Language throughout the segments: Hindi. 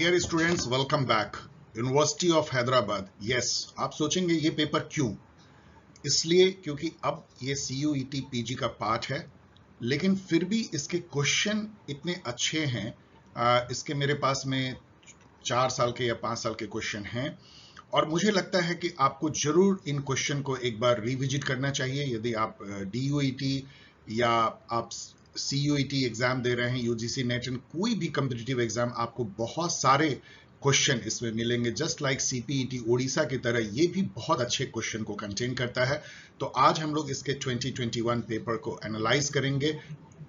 Dear students, welcome back. University of Hyderabad. Yes, आप सोचेंगे ये पेपर क्यों? इसलिए क्योंकि अब ये CUET PG का पार्ट है, लेकिन फिर भी इसके क्वेश्चन इतने अच्छे हैं। इसके मेरे पास में 4 साल के या 5 साल के क्वेश्चन हैं, और मुझे लगता है कि आपको जरूर इन क्वेश्चन को एक बार रिविजिट करना चाहिए। यदि आप DUET या आप CUET एग्जाम दे रहे हैं, UGC नेट एंड कोई भी कम्पिटिटिव एग्जाम, आपको बहुत सारे क्वेश्चन इसमें मिलेंगे। जस्ट लाइक CPET ओडिशा की तरह ये भी बहुत अच्छे क्वेश्चन को कंटेन करता है। तो आज हम लोग इसके 2021 पेपर को एनालाइज करेंगे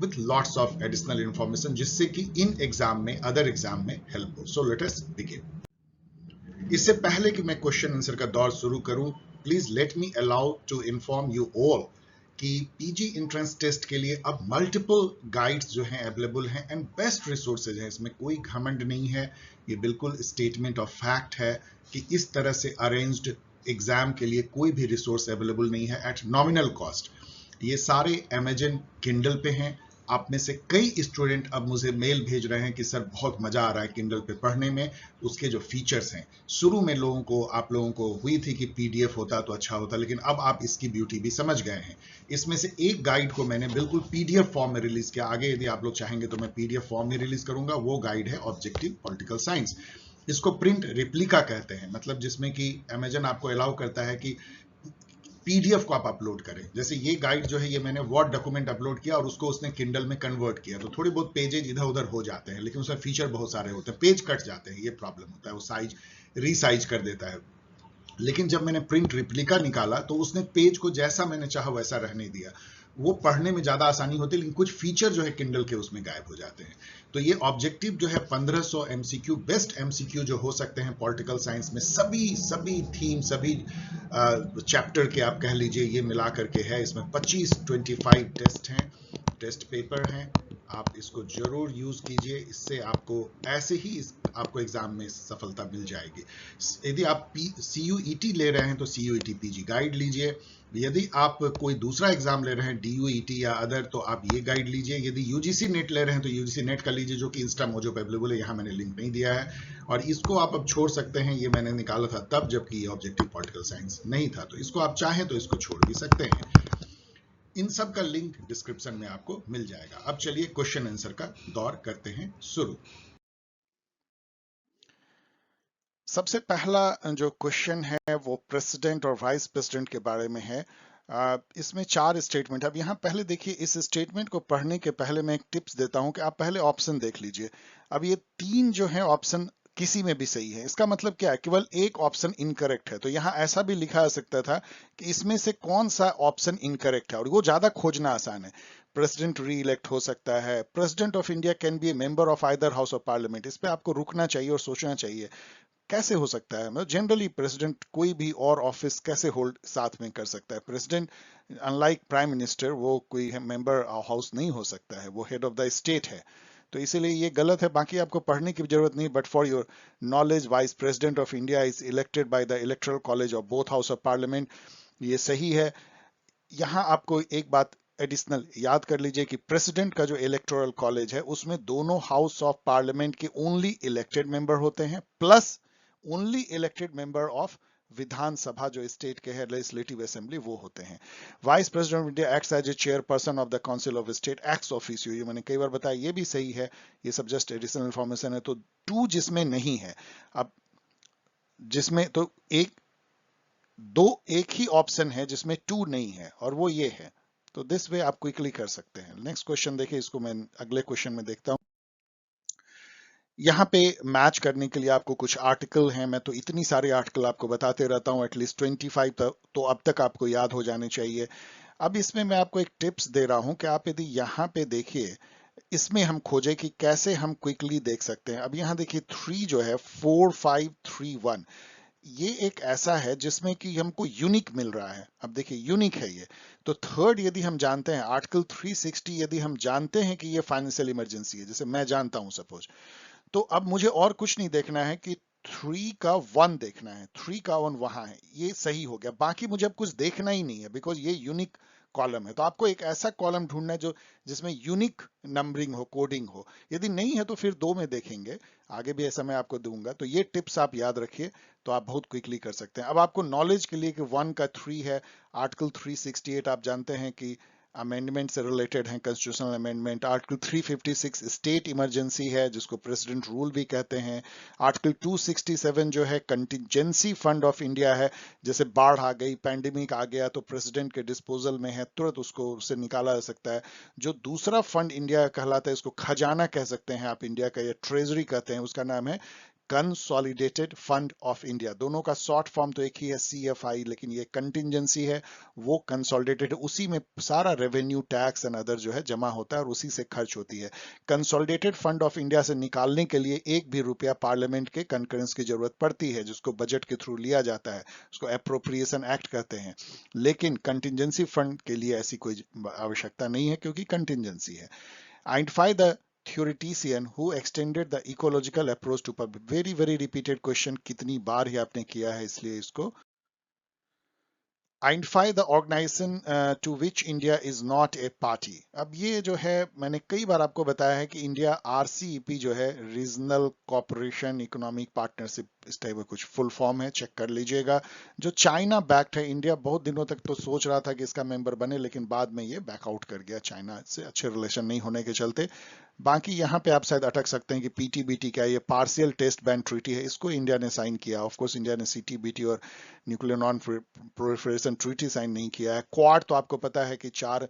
with lots of additional information, जिससे कि इन एग्जाम में, अदर एग्जाम में हेल्प हो। So let us begin. इससे पहले कि मैं क्वेश्चन आंसर का दौर शुरू करूं, please let me allow to inform you all कि PG एंट्रेंस टेस्ट के लिए अब मल्टीपल गाइड्स जो हैं अवेलेबल हैं एंड बेस्ट रिसोर्सेज हैं। इसमें कोई घमंड नहीं है, ये बिल्कुल स्टेटमेंट ऑफ फैक्ट है कि इस तरह से अरेंज्ड एग्जाम के लिए कोई भी रिसोर्स अवेलेबल नहीं है एट नॉमिनल कॉस्ट। ये सारे अमेजन किंडल पे हैं। आप में से कई स्टूडेंट अब मुझे मेल भेज रहे हैं कि सर बहुत मजा आ रहा है किंडल पे पढ़ने में। उसके जो फीचर्स हैं, शुरू में आप लोगों को हुई थी कि PDF होता तो अच्छा होता, लेकिन अब आप इसकी ब्यूटी भी समझ गए हैं। इसमें से एक गाइड को मैंने बिल्कुल PDF फॉर्म में रिलीज किया। आगे यदि आप लोग चाहेंगे तो मैं PDF फॉर्म में रिलीज करूंगा। वो गाइड है ऑब्जेक्टिव पॉलिटिकल साइंस। इसको प्रिंट रिप्लिका कहते हैं, मतलब जिसमें कि अमेजन आपको अलाउ करता है कि PDF को आप अपलोड करें। जैसे ये गाइड जो है, ये मैंने वर्ड डॉक्यूमेंट अपलोड किया और उसको उसने किंडल में कन्वर्ट किया, तो थोड़ी बहुत पेजेज इधर उधर हो जाते हैं, लेकिन उसमें फीचर बहुत सारे होते हैं, पेज कट जाते हैं, ये प्रॉब्लम होता है, वो साइज रीसाइज कर देता है। लेकिन जब मैंने प्रिंट रिप्लिका निकाला तो उसने पेज को जैसा मैंने चाहा वैसा रहने दिया। वो पढ़ने में ज्यादा आसानी होती है, लेकिन कुछ फीचर जो है किंडल के उसमें गायब हो जाते हैं। तो ये ऑब्जेक्टिव जो है 1500 MCQ, बेस्ट MCQ जो हो सकते हैं पॉलिटिकल साइंस में, सभी थीम, सभी चैप्टर के आप कह लीजिए, ये मिला करके है। इसमें 25 टेस्ट हैं, टेस्ट पेपर हैं। आप इसको जरूर यूज कीजिए, इससे आपको ऐसे ही आपको एग्जाम में सफलता मिल जाएगी। यदि आप CUET ले रहे हैं तो CUET PG गाइड लीजिए। यदि आप कोई दूसरा एग्जाम ले रहे हैं, DUET या अदर, तो आप ये गाइड लीजिए। यदि UGC नेट ले रहे हैं तो UGC नेट का लीजिए, जो कि इंस्टा मोजो पे अवेलेबल है। यहाँ मैंने लिंक नहीं दिया है, और इसको आप अब छोड़ सकते हैं। ये मैंने निकाला था तब जबकि ये ऑब्जेक्टिव पॉलिटिकल साइंस नहीं था, तो इसको आप चाहें तो इसको छोड़ भी सकते हैं। इन सब का लिंक डिस्क्रिप्शन में आपको मिल जाएगा। अब चलिए क्वेश्चन आंसर का दौर करते हैं शुरू। सबसे पहला जो क्वेश्चन है वो प्रेसिडेंट और वाइस प्रेसिडेंट के बारे में है। इसमें 4 स्टेटमेंट। अब यहाँ पहले देखिए, इस स्टेटमेंट को पढ़ने के पहले मैं एक टिप्स देता हूं कि आप पहले ऑप्शन देख लीजिए। अब ये 3 जो है ऑप्शन किसी में भी सही है, इसका मतलब क्या है, केवल एक ऑप्शन इनकरेक्ट है। तो यहाँ ऐसा भी लिखा जा सकता था कि इसमें से कौन सा ऑप्शन इनकरेक्ट है, और वो ज्यादा खोजना आसान है। प्रेसिडेंट री इलेक्ट हो सकता है, president of India can B A member of either house of parliament. इस पे आपको रुकना चाहिए और सोचना चाहिए कैसे हो सकता है। मतलब जनरली प्रेसिडेंट कोई भी और ऑफिस कैसे होल्ड साथ में कर सकता है। प्रेसिडेंट अनलाइक प्राइम मिनिस्टर वो कोई मेंबर हाउस नहीं हो सकता है, वो हेड ऑफ द स्टेट है। तो इसीलिए ये गलत है। बाकी आपको पढ़ने की जरूरत नहीं, but for your knowledge, vice president of India is elected by the electoral college of both house of parliament. ये सही है। यहाँ आपको एक बात एडिशनल याद कर लीजिए कि प्रेसिडेंट का जो इलेक्टोरल कॉलेज है उसमें दोनों हाउस ऑफ पार्लियामेंट के ओनली इलेक्टेड मेंबर होते हैं, plus only elected member of Vidhan Sabha जो स्टेट के है, लेजिस्लेटिव असेंबली, वो होते हैं। Vice president of India acts as a chairperson of the council of state ex officio. ये मैंने कई बार बताया, ये भी सही है। ये सब जस्ट एडिशनल इंफॉर्मेशन है। तो 2 जिसमें नहीं है, अब जिसमें तो एक ही ऑप्शन है जिसमें 2 नहीं है, और वो ये है। तो दिस वे आप क्विकली कर सकते हैं। नेक्स्ट क्वेश्चन देखिए, इसको मैं अगले क्वेश्चन में देखता हूं। यहाँ पे मैच करने के लिए आपको कुछ आर्टिकल हैं। मैं तो इतनी सारे आर्टिकल आपको बताते रहता हूँ, एटलीस्ट 25 तो अब तक आपको याद हो जाने चाहिए। अब इसमें मैं आपको एक टिप्स दे रहा हूं कि आप यदि यहाँ पे देखिए, इसमें हम खोजे कि कैसे हम क्विकली देख सकते हैं। अब यहाँ देखिए 3 जो है 4 5 3 1, ये एक ऐसा है जिसमें कि हमको यूनिक मिल रहा है। अब देखिए यूनिक है ये। तो थर्ड यदि हम जानते हैं, आर्टिकल 360 यदि हम जानते हैं कि ये फाइनेंशियल इमरजेंसी है, जैसे मैं जानता हूं सपोज, तो अब मुझे और कुछ नहीं देखना है कि 3 का 1 देखना है। 3 का 1 वहां है, ये सही हो गया। बाकी मुझे अब कुछ देखना ही नहीं है, बिकॉज ये यूनिक कॉलम है। तो आपको एक ऐसा कॉलम ढूंढना है जो जिसमें यूनिक नंबरिंग हो, कोडिंग हो। यदि नहीं है तो फिर 2 में देखेंगे, आगे भी ऐसा मैं आपको दूंगा। तो ये टिप्स आप याद रखिए, तो आप बहुत क्विकली कर सकते हैं। अब आपको नॉलेज के लिए कि 1 का 3 है, आर्टिकल 368 आप जानते हैं कि अमेंडमेंट से रिलेटेड है, constitutional amendment. Article 356 state emergency है, जिसको प्रेसिडेंट रूल भी कहते हैं। आर्टिकल 267 जो है कंटिजेंसी फंड ऑफ इंडिया है, जैसे बाढ़ आ गई, पैंडेमिक आ गया, तो प्रेसिडेंट के डिस्पोजल में है, तुरंत उसको उससे निकाला जा सकता है। जो दूसरा फंड इंडिया का कहलाता है, इसको खजाना कह सकते हैं आप इंडिया का, या ट्रेजरी कहते हैं, उसका नाम है कंसोलिडेटेड फंड ऑफ इंडिया। दोनों का शॉर्ट फॉर्म तो एक ही है, CFI, लेकिन ये कंटिजेंसी है, वो कंसोलिडेटेड, उसी में सारा रेवेन्यू, टैक्स एंड अदर जो है जमा होता है और उसी से खर्च होती है। कंसोलिडेटेड फंड ऑफ इंडिया से निकालने के लिए एक भी रुपया पार्लियामेंट के कंकरेंस की जरूरत पड़ती है, जिसको बजट के थ्रू लिया जाता है, उसको अप्रोप्रिएशन एक्ट कहते हैं। लेकिन कंटिजेंसी फंड के लिए ऐसी कोई आवश्यकता नहीं है, क्योंकि कंटिजेंसी है। Identify the theoretician who extended the ecological approach to public. Very repeated question, कितनी बार ही आपने किया है, इसलिए इसको Identify the organization to which India is not a party. अब ये जो है मैंने कई बार आपको बताया है कि इंडिया RCEP जो है, रीजनल कॉपरेशन इकोनॉमिक पार्टनरशिप, इस टाइप का कुछ फुल फॉर्म है, चेक कर लीजिएगा। जो चाइना बैक्ड है, इंडिया बहुत दिनों तक तो सोच रहा था कि इसका मेंबर बने, लेकिन बाद में ये बैकआउट कर गया, चाइना से अच्छे रिलेशन नहीं होने के चलते। बाकी यहाँ पे आप शायद अटक सकते हैं कि PTBT क्या है, ये पार्शियल टेस्ट बैन ट्रीटी है, इसको इंडिया ने साइन किया। ऑफ कोर्स इंडिया ने CTBT और nuclear non proliferation treaty sign नहीं किया है। क्वाड तो आपको पता है कि 4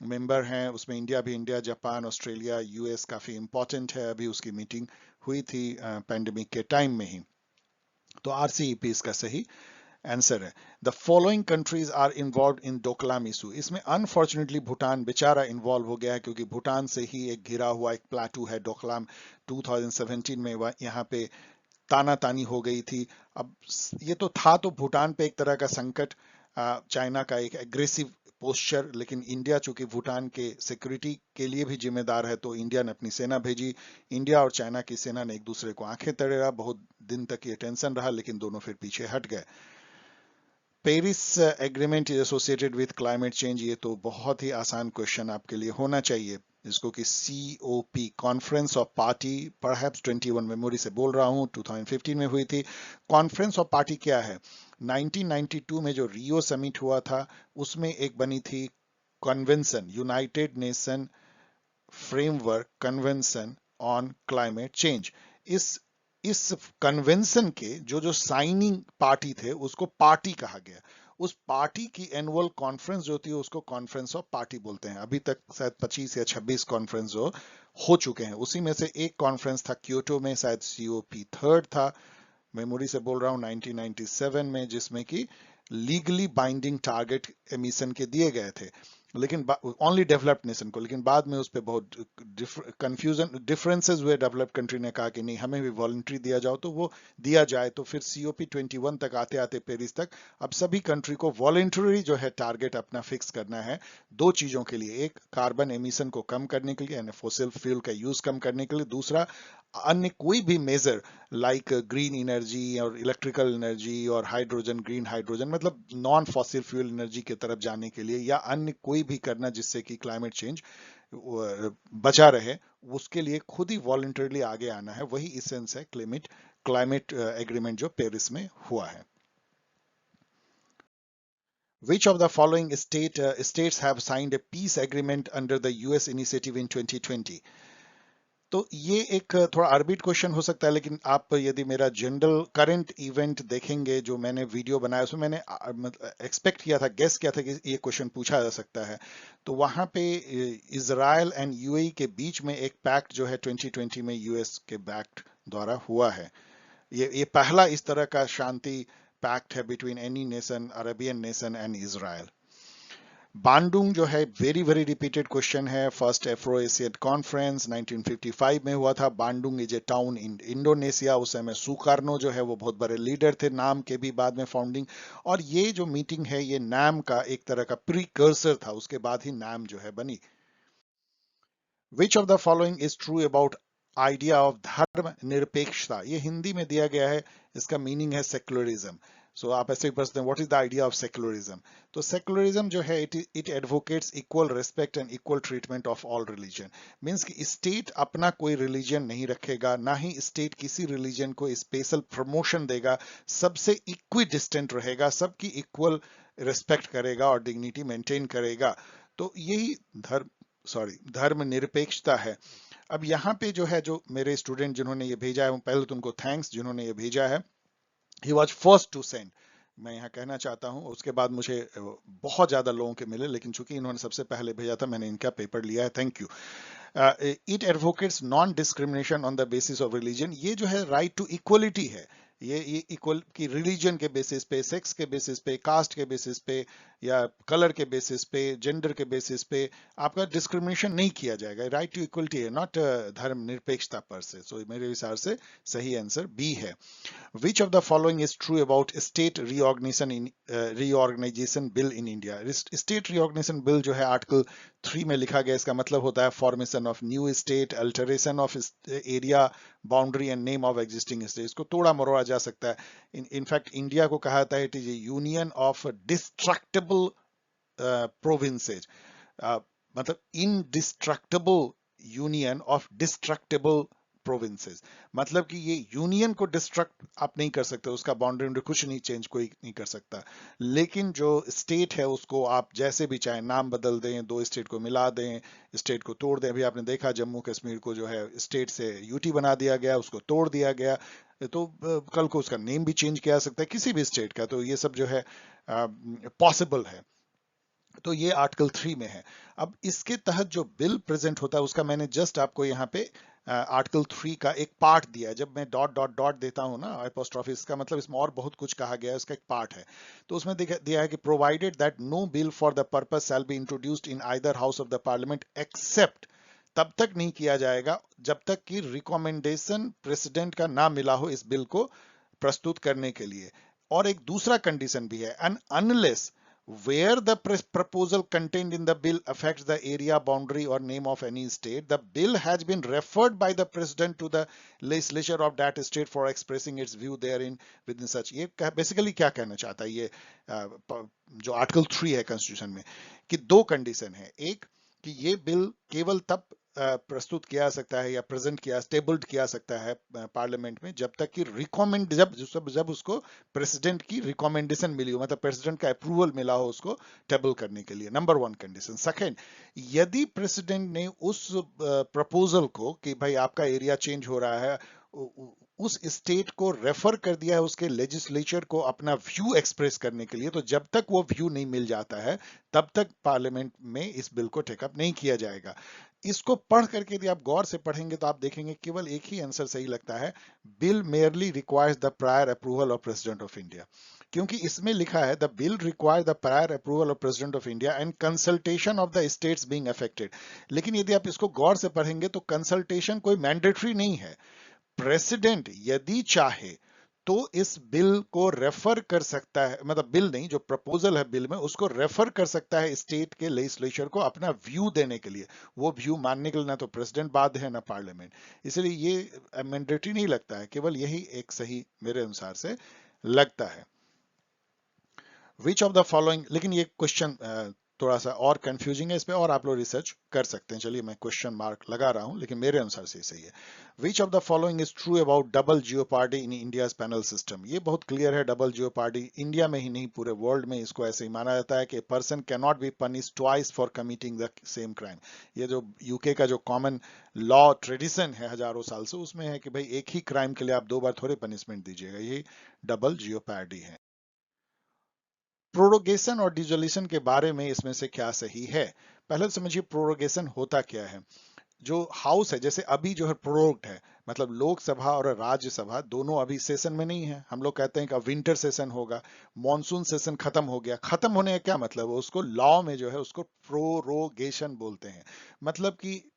मेंबर हैं, उसमें इंडिया भी, इंडिया, जापान, ऑस्ट्रेलिया, US काफी इंपॉर्टेंट है। अभी उसकी मीटिंग हुई थी पैंडेमिक के टाइम में ही। तो RCEP इसका सही आंसर है। The following countries are involve in Doklam issue. इसमें अनफॉर्चुनेटली भूटान बेचारा इन्वॉल्व हो गया है, क्योंकि भूटान से ही एक घिरा हुआ एक प्लाटू है डोकलाम। 2017 में यहाँ पे तानातानी हो गई थी। अब ये तो था तो भूटान पे एक तरह का संकट, चाइना का एक एग्रेसिव पोस्चर, लेकिन इंडिया चूंकि भूटान के सिक्योरिटी के लिए भी जिम्मेदार है, तो इंडिया ने अपनी सेना भेजी। इंडिया और चाइना की सेना ने एक दूसरे को आंखें तड़े रहा, बहुत दिन तक ये टेंशन रहा, लेकिन दोनों फिर पीछे हट गए। Paris agreement is associated with climate change, ये तो बहुत ही आसान क्वेश्चन आपके लिए होना चाहिए, जिसको कि COP, conference of party, perhaps 21 memory से बोल रहा हूं, 2015 में हुई थी। कॉन्फ्रेंस ऑफ पार्टी क्या है? 1992 में जो रियो समिट हुआ था, उसमें एक बनी थी convention, United nation framework convention on climate change. इस इस कन्वेंशन के जो जो साइनिंग पार्टी थे, उसको पार्टी कहा गया। उस पार्टी की एनुअल कॉन्फ्रेंस जो होती है, उसको कॉन्फ्रेंस ऑफ पार्टी बोलते हैं। अभी तक शायद 25 या 26 कॉन्फ्रेंस जो हो चुके हैं, उसी में से एक कॉन्फ्रेंस था क्योटो में, शायद COP थर्ड था, मेमोरी से बोल रहा हूं, 1997 में, जिसमें कि लीगली बाइंडिंग टारगेट एमिशन के दिए गए थे, लेकिन ओनली डेवलप्ड नेशन को। लेकिन बाद में उस पर बहुत कंफ्यूजन, डिफरेंसेस हुए। डेवलप्ड कंट्री ने कहा कि नहीं, हमें भी वॉलंटरी दिया जाओ, तो वो दिया जाए। तो फिर COP 21 तक आते आते, पेरिस तक, अब सभी कंट्री को वॉलंटरी जो है टारगेट अपना फिक्स करना है, 2 चीजों के लिए। एक, कार्बन एमिशन को कम करने के लिए, यानी फॉसिल फ्यूल का यूज कम करने के लिए। दूसरा, अन्य कोई भी मेजर लाइक ग्रीन एनर्जी और इलेक्ट्रिकल एनर्जी और हाइड्रोजन, ग्रीन हाइड्रोजन, मतलब नॉन फॉसिल फ्यूल एनर्जी की तरफ जाने के लिए, या अन्य कोई भी करना जिससे कि क्लाइमेट चेंज बचा रहे, उसके लिए खुद ही वॉलंटरली आगे आना है। वही इसेंस है क्लाइमेट एग्रीमेंट जो पेरिस में हुआ है। Which of the following states have signed a peace agreement under the US initiative in 2020? तो ये एक थोड़ा अर्बिट क्वेश्चन हो सकता है, लेकिन आप यदि मेरा जनरल करंट इवेंट देखेंगे, जो मैंने वीडियो बनाया, उसमें मैंने एक्सपेक्ट किया था, गेस किया था कि ये क्वेश्चन पूछा जा सकता है। तो वहां पे इजराइल एंड UAE के बीच में एक पैक्ट जो है 2020 में US के पैक्ट द्वारा हुआ है। ये पहला इस तरह का शांति पैक्ट है between any nation, Arabian nation and Israel. Bandung जो है वेरी रिपीटेड क्वेश्चन है। फर्स्ट एफ्रो एशियन कॉन्फ्रेंस 1955 में हुआ था। Bandung is a town in Indonesia. उस समय सुकार्नो जो है वो बहुत बड़े लीडर थे, नाम के भी बाद में फाउंडिंग। और ये जो मीटिंग है, ये नाम का एक तरह का प्रीकर्सर था, उसके बाद ही नाम जो है बनी। विच of the following is true about idea of धर्म निरपेक्षता? ये हिंदी में दिया गया है, इसका मीनिंग है सेक्युलरिज्म। सो आप ऐसे भी पूछते हैं what is the idea of secularism. तो सेक्युलरिज्म जो है it advocates equal respect and equal treatment of all religion. Means कि स्टेट अपना कोई रिलीजन नहीं रखेगा, ना ही स्टेट किसी रिलीजन को स्पेशल प्रमोशन देगा, सबसे इक्वी डिस्टेंट रहेगा, सबकी इक्वल रिस्पेक्ट करेगा और डिग्निटी मेंटेन करेगा। तो यही धर्म निरपेक्षता है। अब यहाँ पे जो है, जो मेरे स्टूडेंट जिन्होंने ये भेजा है, पहले तो उनको थैंक्स जिन्होंने ये भेजा है। He was first to send, मैं यहाँ कहना चाहता हूँ। उसके बाद मुझे बहुत ज्यादा लोगों के मिले, लेकिन चूंकि इन्होंने सबसे पहले भेजा था, मैंने इनका पेपर लिया है। Thank you. It advocates non discrimination on the basis of religion. ये जो है राइट टू इक्वलिटी है। ये इक्वल की रिलीजन के बेसिस पे, सेक्स के बेसिस पे, कास्ट के बेसिस पे, या कलर के बेसिस पे, जेंडर के बेसिस पे आपका डिस्क्रिमिनेशन नहीं किया जाएगा। राइट टू इक्वलिटी है, नॉट धर्म निरपेक्षता पर से। सो मेरे विचार से सही आंसर बी है। Which of the following is true about state reorganization bill in India? State reorganization bill जो है आर्टिकल 3 में लिखा गया, इसका मतलब होता है formation of new state, alteration of area boundary and name of existing state. इसको तोड़ा मरोड़ा जा सकता है। इनफैक्ट इंडिया को कहा जाता है it is a union of destructible provinces, मतलब indestructible union of destructible provinces. मतलब कि ये यूनियन को डिस्ट्रक्ट आप नहीं कर सकते, उसका बाउंड्री कुछ नहीं चेंज कोई नहीं कर सकता। लेकिन जो स्टेट है उसको आप जैसे भी चाहे नाम बदल दें, दो स्टेट को मिला दें, स्टेट को तोड़ दें। अभी आपने देखा जम्मू कश्मीर को जो है स्टेट से यूटी बना दिया गया, उसको तोड़ दिया गया। तो कल को उसका नेम भी चेंज किया जा सकता है किसी भी स्टेट का। तो ये सब जो है पॉसिबल है। तो ये आर्टिकल 3 में है। अब इसके तहत जो बिल प्रेजेंट होता है उसका मैंने जस्ट आपको यहाँ पे आर्टिकल 3 का एक पार्ट दिया है। जब मैं डॉट डॉट डॉट देता हूँ ना एपोस्ट्रोफी, इसका मतलब इसमें और बहुत कुछ कहा गया है, उसका एक पार्ट है। तो उसमें दिया है कि provided that no bill for the purpose shall be introduced in either house of the parliament except, तब तक नहीं किया जाएगा जब तक कि रिकमेंडेशन प्रेसिडेंट का ना मिला हो इस बिल को प्रस्तुत करने के लिए। और एक दूसरा कंडीशन भी है, and unless where the proposal contained in the bill affects the area boundary or name of any state, the bill has been referred by the president to the legislature of that state for expressing its view therein within such। ये बेसिकली क्या कहना चाहता है ये जो आर्टिकल 3 है कॉन्स्टिट्यूशन में, कि दो कंडीशन है। एक कि ये बिल केवल तब प्रस्तुत किया सकता है या प्रेजेंट किया, टेबल्ड किया सकता है पार्लियामेंट में जब तक कि रिकमेंड जब उसको प्रेसिडेंट की रिकमेंडेशन मिली हो, मतलब प्रेसिडेंट का अप्रूवल मिला हो उसको टेबल करने के लिए। Number 1 condition. सेकंड, यदि प्रेसिडेंट ने उस प्रपोजल को कि भाई आपका एरिया चेंज हो रहा है, उस स्टेट को रेफर कर दिया है उसके लेजिस्लेचर को अपना व्यू एक्सप्रेस करने के लिए, तो जब तक वो व्यू नहीं मिल जाता है तब तक पार्लियामेंट में इस बिल को टेकअप नहीं किया जाएगा। इसको पढ़ करके यदि आप गौर से पढ़ेंगे तो आप देखेंगे केवल एक ही आंसर सही लगता है, bill merely requires the prior approval of president of India. क्योंकि इसमें लिखा है the bill require the prior approval of president of India and consultation of the states being affected. लेकिन यदि आप इसको गौर से पढ़ेंगे तो कंसल्टेशन कोई मैंडेटरी नहीं है। प्रेसिडेंट यदि चाहे तो इस बिल को रेफर कर सकता है, मतलब बिल नहीं, जो प्रपोजल है बिल में उसको रेफर कर सकता है स्टेट के लेजिस्लेचर को अपना व्यू देने के लिए। वो व्यू मानने के लिए ना तो प्रेसिडेंट बाध्य है ना पार्लियामेंट। इसलिए ये मैंडेटरी नहीं लगता है, केवल यही एक सही मेरे अनुसार से लगता है। विच ऑफ द फॉलोइंग, लेकिन ये क्वेश्चन थोड़ा सा और कंफ्यूजिंग है, इस पे और आप लोग रिसर्च कर सकते हैं। चलिए मैं क्वेश्चन मार्क लगा रहा हूं, लेकिन मेरे अनुसार से सही है। Which of the following is true about double jeopardy in India's penal system? ये बहुत क्लियर है। डबल जियोपार्डी इंडिया में ही नहीं पूरे वर्ल्ड में इसको ऐसे ही माना जाता है कि person can not be punish twice for committing the same crime. ये जो यूके का जो कॉमन लॉ ट्रेडिशन है हजारों साल से, उसमें है कि भाई एक ही क्राइम के लिए आप दो बार थोड़े पनिशमेंट दीजिएगा। ये डबल जियोपार्डी है। प्रोरोगेशन और डिसोल्यूशन के बारे में इसमें से क्या सही है? पहले तो समझिए प्रोरोगेशन होता क्या है। जो हाउस है, जैसे अभी जो है प्रोरोग्ड है, मतलब लोकसभा और राज्यसभा दोनों अभी सेशन में नहीं है। हम लोग कहते हैं कि विंटर सेशन होगा, मॉनसून सेशन खत्म हो गया। खत्म होने का क्या मतलब है? उसको लॉ में जो है उसको प्रोरोगेशन बोलते हैं। मतलब कि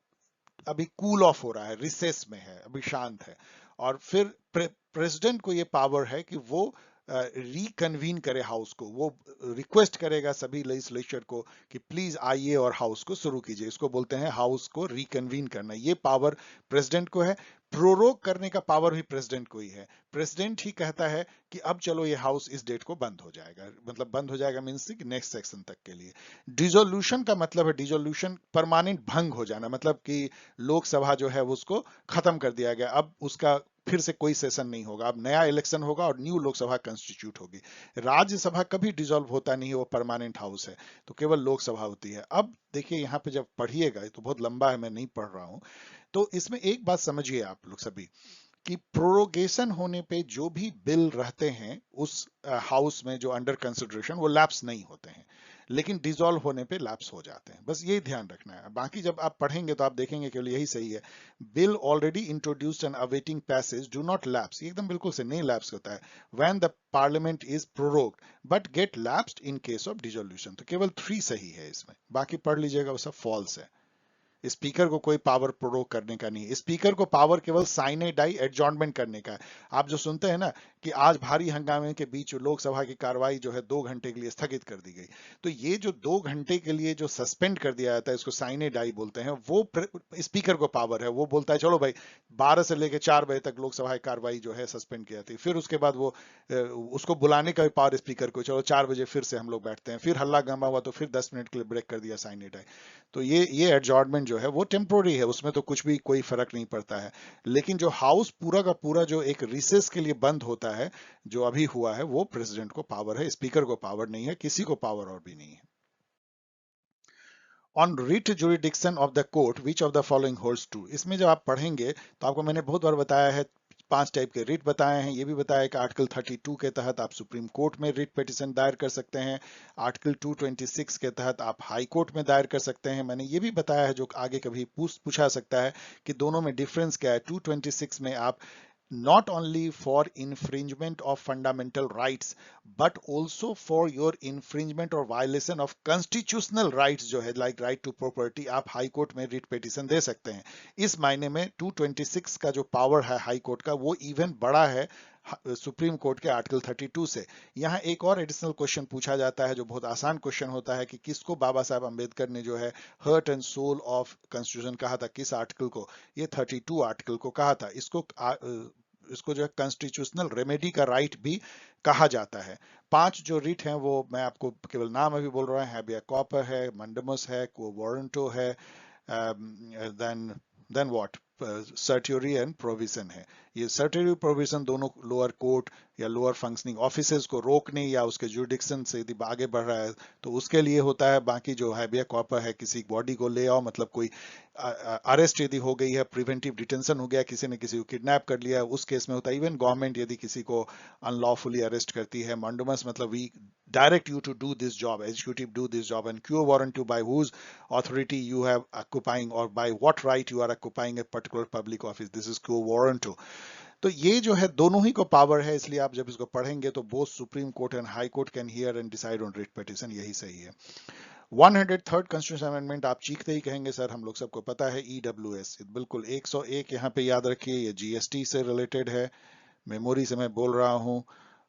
अभी कूल ऑफ हो रहा है, रिसेस में है, अभी शांत है। और फिर प्रेसिडेंट को ये पावर है कि वो रिकन्वीन करे हाउस को। वो रिक्वेस्ट करेगा सभी लेजिस्लेचर को कि प्लीज आइए और हाउस को शुरू कीजिए। इसको बोलते हैं हाउस को रिकन्वीन करना। ये पावर प्रेसिडेंट को है। प्रोरोग करने का पावर भी प्रेसिडेंट को ही है। प्रेसिडेंट ही कहता है कि अब चलो ये हाउस इस डेट को बंद हो जाएगा, मतलब बंद हो जाएगा मीन्स कि नेक्स्ट सेक्शन तक के लिए। डिसोल्यूशन का मतलब है, डिसोल्यूशन परमानेंट भंग हो जाना, मतलब कि लोकसभा जो है उसको खत्म कर दिया गया, अब उसका फिर से कोई सेशन नहीं होगा, अब नया इलेक्शन होगा और न्यू लोकसभा कंस्टिट्यूट होगी। राज्यसभा कभी डिसॉल्व होता नहीं है, वो परमानेंट हाउस है, तो केवल लोकसभा होती है। अब देखिए यहाँ पे जब पढ़िएगा, ये तो बहुत लंबा है, मैं नहीं पढ़ रहा हूं, तो इसमें एक बात समझिए आप लोग सभी, कि प्रोरोगेशन होने पे जो भी बिल रहते हैं उस हाउस में जो अंडर कंसिडरेशन, वो लैप्स नहीं होते हैं, लेकिन डिसॉल्व होने पे लैप्स हो जाते हैं, बस यही ध्यान रखना है। बाकी जब आप पढ़ेंगे तो आप देखेंगे केवल यही सही है, bill already introduced and awaiting passage do not lapse, ये एकदम बिल्कुल से नहीं लैप्स होता है, when the parliament is prorogued but get lapsed in case of dissolution. तो केवल 3 सही है इसमें, बाकी पढ़ लीजिएगा वो सब फॉल्स है। स्पीकर को कोई पावर प्रोरोग करने का नहीं है, स्पीकर को पावर केवल साइने डाई एडजॉर्नमेंट करने का है। आप जो सुनते हैं ना कि आज भारी हंगामे के बीच लोकसभा की कार्रवाई जो है 2 घंटे के लिए स्थगित कर दी गई, तो ये जो 2 घंटे के लिए जो सस्पेंड कर दिया जाता है, इसको साइने डाई बोलते हैं, वो स्पीकर को पावर है, वो बोलता है चलो भाई 12 से लेकर 4 बजे तक लोकसभा की कार्रवाई जो है सस्पेंड की जाती है, फिर उसके बाद वो उसको बुलाने का भी पावर स्पीकर को, चलो 4 बजे फिर से हम लोग बैठते हैं, फिर हल्ला गम्मा हुआ तो फिर 10 मिनट के लिए ब्रेक कर दिया साइने डाई। तो ये एडजॉर्नमेंट जो है वो टेम्पोररी है, उसमें तो कुछ भी कोई फर्क नहीं पड़ता है। लेकिन जो हाउस पूरा का पूरा जो एक रिसेस के लिए बंद होता है, जो अभी हुआ है, वो प्रेसिडेंट को पावर है, स्पीकर को पावर नहीं है, किसी को पावर और भी नहीं है। On writ jurisdiction of the court which of the following holds true, इसमें जब आप पढ़ेंगे तो आपको मैंने बहुत बार बताया है, 5 टाइप के रिट बताए हैं, ये भी बताया कि आर्टिकल 32 के तहत आप सुप्रीम कोर्ट में रिट पिटिशन दायर कर सकते हैं, आर्टिकल 226 के तहत आप हाई कोर्ट में दायर कर सकते हैं। मैंने ये भी बताया है, जो आगे कभी पूछा सकता है कि दोनों में डिफरेंस क्या है। 226 में आप not only for infringement of fundamental rights but also for your infringement or violation of constitutional rights जो है, like right to property, आप हाई कोर्ट में रिट पिटिशन दे सकते हैं। इस मायने में 226 का जो पावर है हाई कोर्ट का, वो इवन बड़ा है सुप्रीम कोर्ट के आर्टिकल 32 से। यहाँ एक और एडिशनल क्वेश्चन पूछा जाता है, जो बहुत आसान क्वेश्चन होता है, कि किसको बाबा साहब अंबेडकर ने जो है heart and soul of constitution कहा था, किस आर्टिकल को? ये 32 आर्टिकल को कहा था। इसको जो है कॉन्स्टिट्यूशनल रेमेडी का राइट भी कहा जाता है। 5 जो रिट हैं वो मैं आपको केवल नाम अभी बोल रहा हूँ, हैबिया कॉपर है, मंडमस है, क्वो वारंटो है, देन व्हाट, सर्ट्यूरियन प्रोविजन है। ये सर्टेरी प्रोविजन दोनों लोअर कोर्ट या लोअर फंक्शनिंग ऑफिसेज को रोकने या उसके जुडिक्शन से यदि आगे बढ़ रहा है तो उसके लिए होता है। बाकी जो हैबिया कॉर्पस है, किसी बॉडी को ले आओ, मतलब कोई अरेस्ट यदि हो गई है, प्रिवेंटिव डिटेंशन हो गया, किसी ने किसी को किडनैप कर लिया, उस केस में होता है। इवन गवर्नमेंट यदि किसी को अनलॉफुली अरेस्ट करती है। मंडोमस मतलब we direct you to do this job, executive do this job, and quo warranto to by whose authority you have occupying or by what right you are occupying a particular public office, this is quo warranto। तो ये जो है दोनों ही को पावर है, इसलिए आप जब इसको पढ़ेंगे तो both supreme court and high court can hear and decide on writ petition, यही सही है। 103rd कॉन्स्टिट्यूशन अमेंडमेंट आप चीखते ही कहेंगे सर हम लोग सबको पता है, ईडब्ल्यूएस, बिल्कुल 101 यहाँ पे याद रखिए, ये जीएसटी से रिलेटेड है, मेमोरी से मैं बोल रहा हूँ।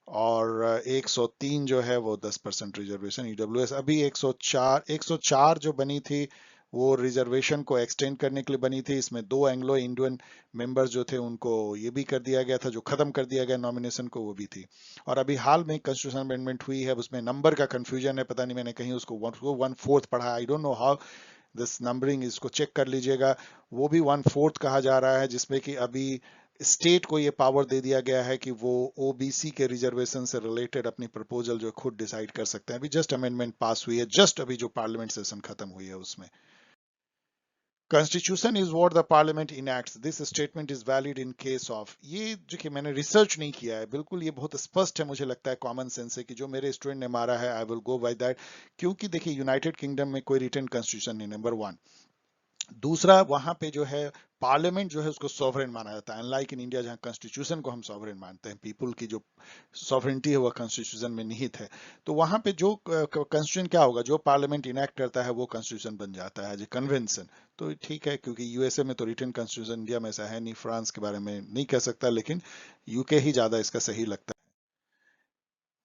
और 103 जो है वो 10% रिजर्वेशन ईडब्ल्यूएस। अभी 104 जो बनी थी वो रिजर्वेशन को एक्सटेंड करने के लिए बनी थी। इसमें 2 एंग्लो इंडियन मेंबर्स जो थे उनको ये भी कर दिया गया था, जो खत्म कर दिया गया नॉमिनेशन को, वो भी थी। और अभी हाल में कंस्टिट्यूशन अमेंडमेंट हुई है, उसमें नंबर का कंफ्यूजन है, पता नहीं मैंने कहीं उसको 1/4 पढ़ा, I don't know how this numbering, इसको चेक कर लीजिएगा। वो भी 1/4 कहा जा रहा है, जिसमें कि अभी स्टेट को ये पावर दे दिया गया है कि वो ओबीसी के रिजर्वेशन से रिलेटेड अपनी प्रपोजल जो खुद डिसाइड कर सकते हैं। अभी जस्ट अमेंडमेंट पास हुई है, जस्ट अभी जो पार्लियामेंट सेशन खत्म हुई है उसमें। Constitution is what the parliament enacts. This statement is valid in case of, ये जो कि मैंने रिसर्च नहीं किया है, बिल्कुल ये बहुत स्पष्ट है, मुझे लगता है कॉमन सेंस है कि जो मेरे स्टूडेंट ने मारा है I will go by that. क्योंकि देखिए यूनाइटेड किंगडम में कोई रिटन कॉन्स्टिट्यूशन नहीं, नंबर 1। दूसरा, वहां पे जो है पार्लियामेंट जो है उसको सॉवरेन माना जाता है, अनलाइक इन इंडिया जहां कॉन्स्टिट्यूशन को हम सॉवरेन मानते हैं, पीपल की जो सॉवरेनिटी है वो कॉन्स्टिट्यूशन में निहित है। तो वहां पे जो कॉन्स्टिट्यूशन क्या होगा, जो पार्लियामेंट इनैक्ट करता है वो कॉन्स्टिट्यूशन बन जाता है, जो कन्वेंशन। तो ठीक है, क्योंकि यूएसए में तो रिटन कॉन्स्टिट्यूशन, इंडिया में ऐसा है नहीं, फ्रांस के बारे में नहीं कह सकता, लेकिन यूके ही ज्यादा इसका सही लगता है।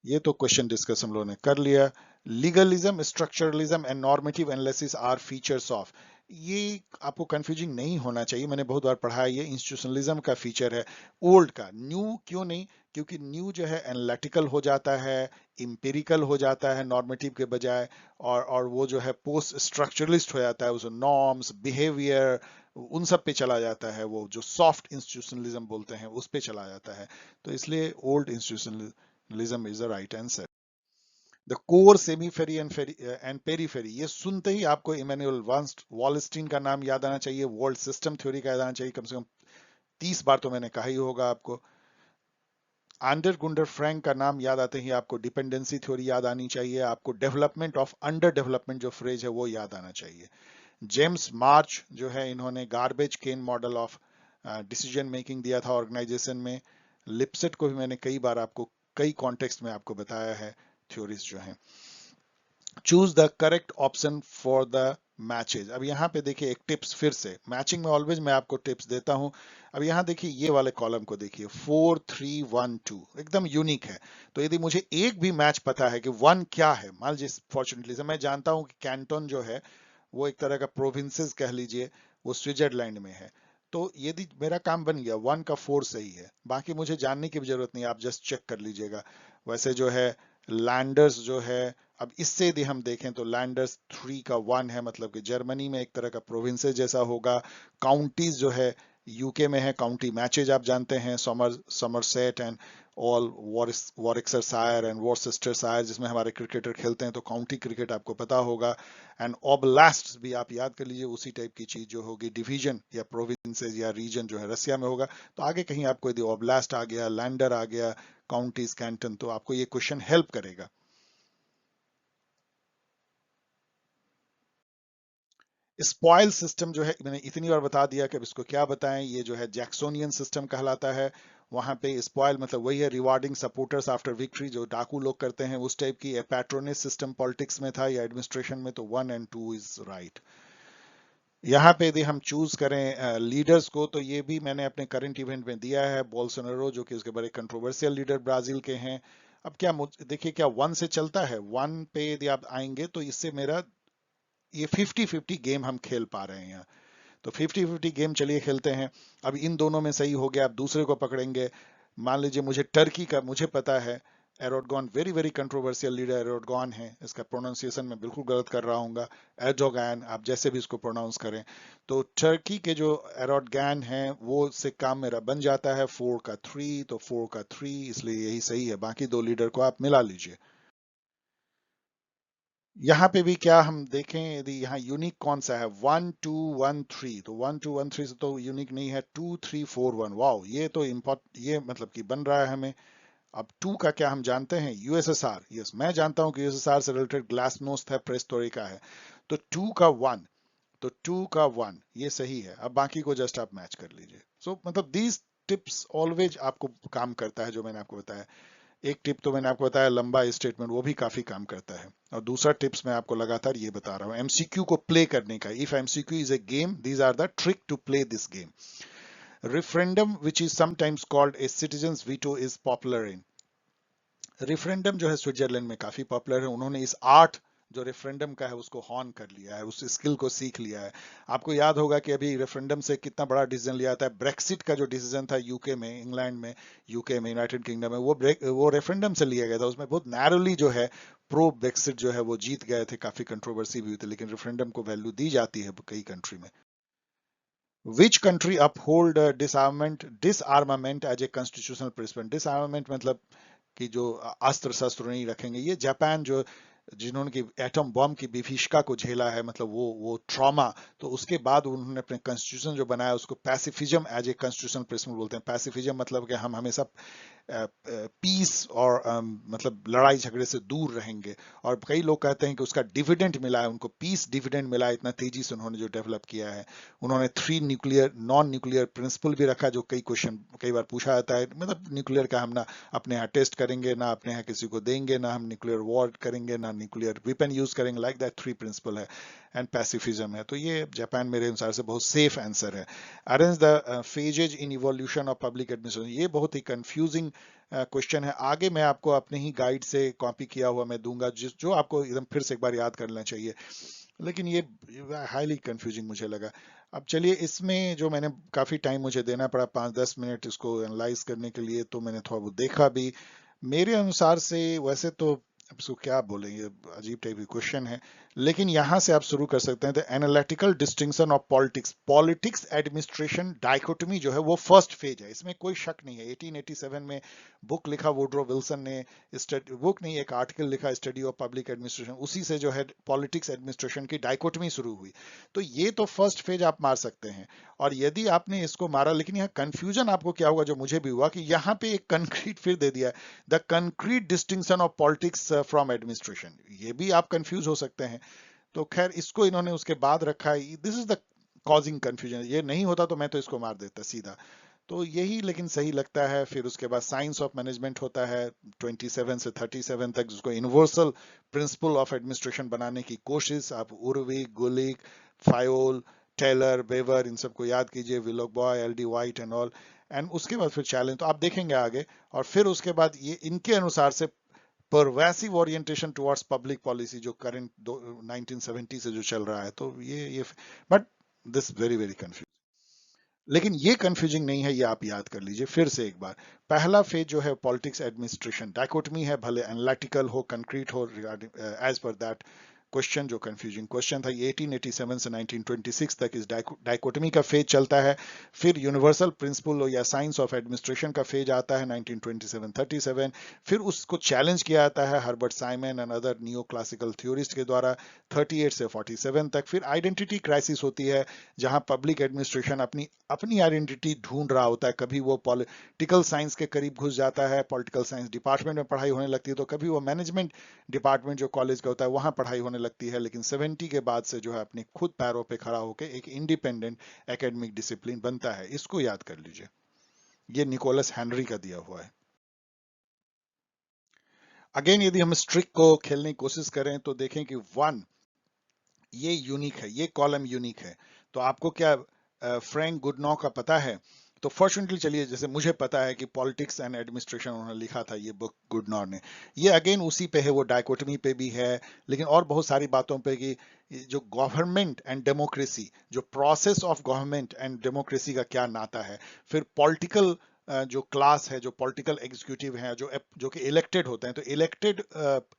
ये तो क्वेश्चन डिस्कस हम लोगों ने कर लिया। Legalism, structuralism and normative analysis are features of, ये आपको कंफ्यूजिंग नहीं होना चाहिए, मैंने बहुत बार पढ़ा है, ये इंस्टीट्यूशनलिज्म का फीचर है ओल्ड का। न्यू क्यों नहीं? क्योंकि न्यू जो है एनालिटिकल हो जाता है, इंपेरिकल हो जाता है नॉर्मेटिव के बजाय, और वो जो है पोस्ट स्ट्रक्चरलिस्ट हो जाता है, उस नॉर्म्स बिहेवियर उन सब पे चला जाता है, वो जो सॉफ्ट इंस्टीट्यूशनलिज्म बोलते हैं उस पे चला जाता है। तो इसलिए old institutionalism is the right answer. The core semiperiphery and periphery, ये सुनते ही आपको इमैनुअल वॉलस्टीन का नाम याद आना चाहिए, वर्ल्ड सिस्टम थ्योरी का याद आना चाहिए, कम से कम 30 बार तो मैंने कहा ही होगा आपको। आंडर गुंडर फ्रैंक का नाम याद आते ही आपको डिपेंडेंसी थ्योरी याद आनी चाहिए, आपको डेवलपमेंट ऑफ अंडर डेवलपमेंट जो फ्रेज है वो याद आना चाहिए। जेम्स मार्च जो है, इन्होंने garbage can model of decision making दिया था ऑर्गेनाइजेशन में। लिपसेट को भी मैंने कई बार आपको कई कॉन्टेक्स्ट में आपको बताया है थ्योरीज जो है। Choose the correct option for the matches. अब यहाँ पे देखिए एक टिप्स, फिर से मैचिंग में ऑलवेज मैं आपको टिप्स देता हूं। अब यहाँ देखिए ये वाले कॉलम को देखिए, 4 3 1 2 एकदम यूनिक है। तो यदि मुझे एक भी मैच पता है कि वन क्या है, मान लीजिए फॉर्चुनेटली से मैं जानता हूं कि कैंटन जो है वो एक तरह का प्रोविंसेस कह लीजिए, वो स्विट्जरलैंड में है, तो यदि मेरा काम बन गया, वन का 4 सही है, बाकी मुझे जानने की भी जरूरत नहीं, आप जस्ट चेक कर लीजिएगा। वैसे जो है लैंडर्स जो है, अब इससे यदि हम देखें तो लैंडर्स 3 का 1 है, मतलब कि जर्मनी में एक तरह का प्रोविंसेस जैसा होगा। काउंटीज जो है यूके में है, काउंटी मैचेज आप जानते हैं, Somerset and all, Warwickshire and Worcestershire, जिसमें हमारे क्रिकेटर खेलते हैं, तो काउंटी क्रिकेट आपको पता होगा। एंड ओब्लास्ट भी आप याद कर लीजिए, उसी टाइप की चीज जो होगी, डिवीजन या प्रोविंसेस या रीजन जो है रसिया में होगा। तो आगे कहीं आपको यदि ओब्लास्ट आ गया, लैंडर आ गया, काउंटीज, कैंटन, तो आपको ये क्वेश्चन हेल्प करेगा। स्पॉइल सिस्टम जो है, मैंने इतनी बार बता दिया कि अब इसको क्या बताएं, ये जो है जैक्सोनियन सिस्टम कहलाता है। वहां पे स्पॉइल मतलब वही है, रिवार्डिंग सपोर्टर्स आफ्टर विक्ट्री, जो डाकू लोग करते हैं उस टाइप की। पैट्रोनेज सिस्टम पॉलिटिक्स में था या एडमिनिस्ट्रेशन में, तो 1 और 2 इज राइट। यहाँ पे यदि हम चूज करें लीडर्स को, तो ये भी मैंने अपने करंट इवेंट में दिया है, बोल्सोनारो जो कि उसके बड़े कंट्रोवर्शियल लीडर ब्राजील के हैं। अब क्या देखिए, क्या वन से चलता है? वन पे यदि आप आएंगे तो इससे मेरा ये 50-50 गेम हम खेल पा रहे हैं यहाँ। तो 50-50 गेम चलिए खेलते हैं। अब इन दोनों में सही हो गया, आप दूसरे को पकड़ेंगे। मान लीजिए मुझे टर्की का मुझे पता है, एरोडगॉन वेरी वेरी कंट्रोवर्शियल लीडर एरोडगॉन है, इसका प्रोनाउंसिएशन मैं बिल्कुल गलत कर रहा हूँ, एर्डोगैन, आप जैसे भी इसको प्रोनाउंस करें। तो टर्की के जो एरोडगैन है वो से काम मेरा बन जाता है 4 का 3, तो 4 का 3, इसलिए यही सही है। बाकी दो लीडर को आप मिला लीजिए। यहाँ पे भी क्या हम देखें, यदि यहाँ यूनिक कौन सा है, 1 2 1 3, तो 1 2 1 3 से तो यूनिक नहीं है। 2 3 4 1, वाओ, ये तो इम्पोर्ट, ये मतलब कि बन रहा है हमें। अब 2 का क्या हम जानते हैं? यूएसएसआर, यस मैं जानता हूँ कि यूएसएसआर से रिलेटेड ग्लासनोस्ट है, प्रेस्टोरिका है। तो 2 का 1, तो 2 का 1 ये सही है। अब बाकी को जस्ट आप मैच कर लीजिए। सो मतलब दीज टिप्स ऑलवेज आपको काम करता है, जो मैंने आपको बताया। एक टिप तो मैंने आपको बताया लंबा स्टेटमेंट, वो भी काफी काम करता है। और दूसरा टिप्स मैं आपको लगातार ये बता रहा हूँ, एमसीक्यू को प्ले करने का। If MCQ is a game, these are the trick to play this game. Referendum which is sometimes called a citizens veto is popular in. Referendum जो है स्विट्जरलैंड में काफी पॉपुलर है। उन्होंने इस आर्ट जो रेफरेंडम का है उसको हॉर्न कर लिया है, उस स्किल को सीख लिया है। आपको याद होगा कि अभी रेफरेंडम से कितना बड़ा डिसीजन लिया था, ब्रेक्सिट का जो डिसीजन था यूके में, इंग्लैंड में, यूके में, यूनाइटेड किंगडम में, वो रेफरेंडम से लिया गया था। उसमें बहुत नैरोली जो है प्रो ब्रेक्सिट जो है वो जीत गए थे, काफी कंट्रोवर्सी भी हुई थी, लेकिन रेफरेंडम को वैल्यू दी जाती है कई कंट्री में। Which country uphold disarmament as a constitutional principle. Disarmament मतलब कि जो अस्त्र शस्त्र नहीं रखेंगे। ये जापान जो, जिन्होंने की एटम बम की विभीषिका को झेला है, मतलब वो ट्रॉमा, तो उसके बाद उन्होंने अपने कॉन्स्टिट्यूशन जो बनाया उसको पैसिफिज्म एज ए कॉन्स्टिट्यूशनल प्रिंसिपल बोलते हैं। पैसिफिज्म मतलब कि हम हमेशा पीस और मतलब लड़ाई झगड़े से दूर रहेंगे। और कई लोग कहते हैं कि उसका डिविडेंड मिला है उनको, पीस डिविडेंड मिला है, इतना तेजी से उन्होंने जो डेवलप किया है। उन्होंने 3 न्यूक्लियर नॉन न्यूक्लियर प्रिंसिपल भी रखा, जो कई क्वेश्चन कई बार पूछा जाता है, मतलब न्यूक्लियर का हम ना अपने यहाँ टेस्ट करेंगे, ना अपने यहाँ किसी को देंगे, ना हम न्यूक्लियर वॉर करेंगे, ना न्यूक्लियर वेपन यूज करेंगे, लाइक दैट 3 प्रिंसिपल है। एंड पैसिफिज्म है। तो ये जापान मेरे अनुसार से बहुत सेफ आंसर है। Arrange the phases in evolution of public administration, ये बहुत ही कंफ्यूजिंग क्वेश्चन है। आगे मैं आपको अपने ही गाइड से कॉपी किया हुआ मैं दूंगा, जिस जो आपको एकदम फिर से एक बार याद कर लेना चाहिए। लेकिन ये हाईली कंफ्यूजिंग मुझे लगा। अब चलिए, इसमें जो मैंने काफी टाइम मुझे देना पड़ा, 5-10 मिनट इसको एनालाइज करने के लिए, तो मैंने थोड़ा बहुत देखा भी। मेरे अनुसार से वैसे तो अब इसको क्या बोलेंगे, अजीब टाइप की क्वेश्चन है, लेकिन यहां से आप शुरू कर सकते हैं। The analytical distinction of politics, politics administration dichotomy जो है वो फर्स्ट फेज है, इसमें कोई शक नहीं है। 1887 में बुक लिखा वुड्रो विल्सन ने, बुक नहीं, एक आर्टिकल लिखा स्टडी ऑफ पब्लिक एडमिनिस्ट्रेशन, उसी से जो है पॉलिटिक्स एडमिनिस्ट्रेशन की डाइकोटमी शुरू हुई। तो ये तो फर्स्ट फेज आप मार सकते हैं। और यदि आपने इसको मारा, लेकिन यहाँ कंफ्यूजन आपको क्या होगा, जो मुझे भी हुआ, कि यहाँ पे एक कंक्रीट फिर दे दिया है, the concrete distinction of politics from administration, ये भी आप कंफ्यूज हो सकते हैं। तो खैर, इसको इन्होंने उसके बाद रखा है, this is the causing confusion. ये नहीं होता तो मैं तो इसको मार देता सीधा। तो यही लेकिन सही लगता है। फिर उसके बाद साइंस ऑफ मैनेजमेंट होता है 27 से 37 तक, जिसको यूनिवर्सल प्रिंसिपल ऑफ एडमिनिस्ट्रेशन बनाने की कोशिश। आप उर्विक, गुलिक, फायोल, टेलर, बेवर, इन सबको याद कीजिए, विलोक बॉय, L D White and all. And उसके बाद फिर चैलेंज तो आप देखेंगे आगे। और फिर उसके बाद ये इनके अनुसार से परवैसिव ओरिएंटेशन टुवर्ड्स पब्लिक पॉलिसी, जो करंट 1970 से जो चल रहा है। तो ये but this very very confuse. लेकिन ये कंफ्यूजिंग नहीं है, ये आप याद कर लीजिए फिर से एक बार। पहला फेज जो है पॉलिटिक्स एडमिनिस्ट्रेशन डायकोटमी है, भले एनालिटिकल हो, कंक्रीट हो, regarding as per that question, जो कंफ्यूजिंग क्वेश्चन था, ये 1887 से 1926 तक इस डायकोटमी का फेज चलता है। फिर यूनिवर्सल प्रिंसिपल या साइंस ऑफ एडमिनिस्ट्रेशन का फेज आता है 1927-37। फिर उसको चैलेंज किया जाता है Herbert Simon and other neo classical theorist के द्वारा 38 से 47 तक। फिर आइडेंटिटी क्राइसिस होती है, जहां पब्लिक एडमिनिस्ट्रेशन अपनी अपनी आइडेंटिटी ढूंढ रहा होता है। कभी वो पॉलिटिकल साइंस के करीब घुस जाता है, पॉलिटिकल साइंस डिपार्टमेंट में पढ़ाई होने लगती है, तो कभी वो मैनेजमेंट डिपार्टमेंट जो कॉलेज का होता है वहां पढ़ाई होने लगती है। लेकिन 70 के बाद से जो है अपने खुद पैरों पे खड़ा होकर एक इंडिपेंडेंट एकेडमिक डिसिप्लिन बनता है। इसको याद कर लीजिए, ये निकोलस हेनरी का दिया हुआ है। अगेन, यदि हम स्ट्रिक को खेलने की कोशिश करें तो देखें कि 1 ये यूनिक है, ये कॉलम यूनिक है। तो आपको क्या फ्रैंक गुडनॉ का पता है? तो फॉर्चुनेटली, चलिए, जैसे मुझे पता है कि पॉलिटिक्स एंड एडमिनिस्ट्रेशन उन्होंने लिखा था, ये बुक गुडनॉ ने। ये अगेन उसी पे है, वो डायकोटमी पे भी है, लेकिन और बहुत सारी बातों पे, कि जो गवर्नमेंट एंड डेमोक्रेसी, जो process of government and democracy का क्या नाता है। फिर पॉलिटिकल जो क्लास है, जो पॉलिटिकल एग्जीक्यूटिव हैं, जो कि इलेक्टेड होते हैं, तो elected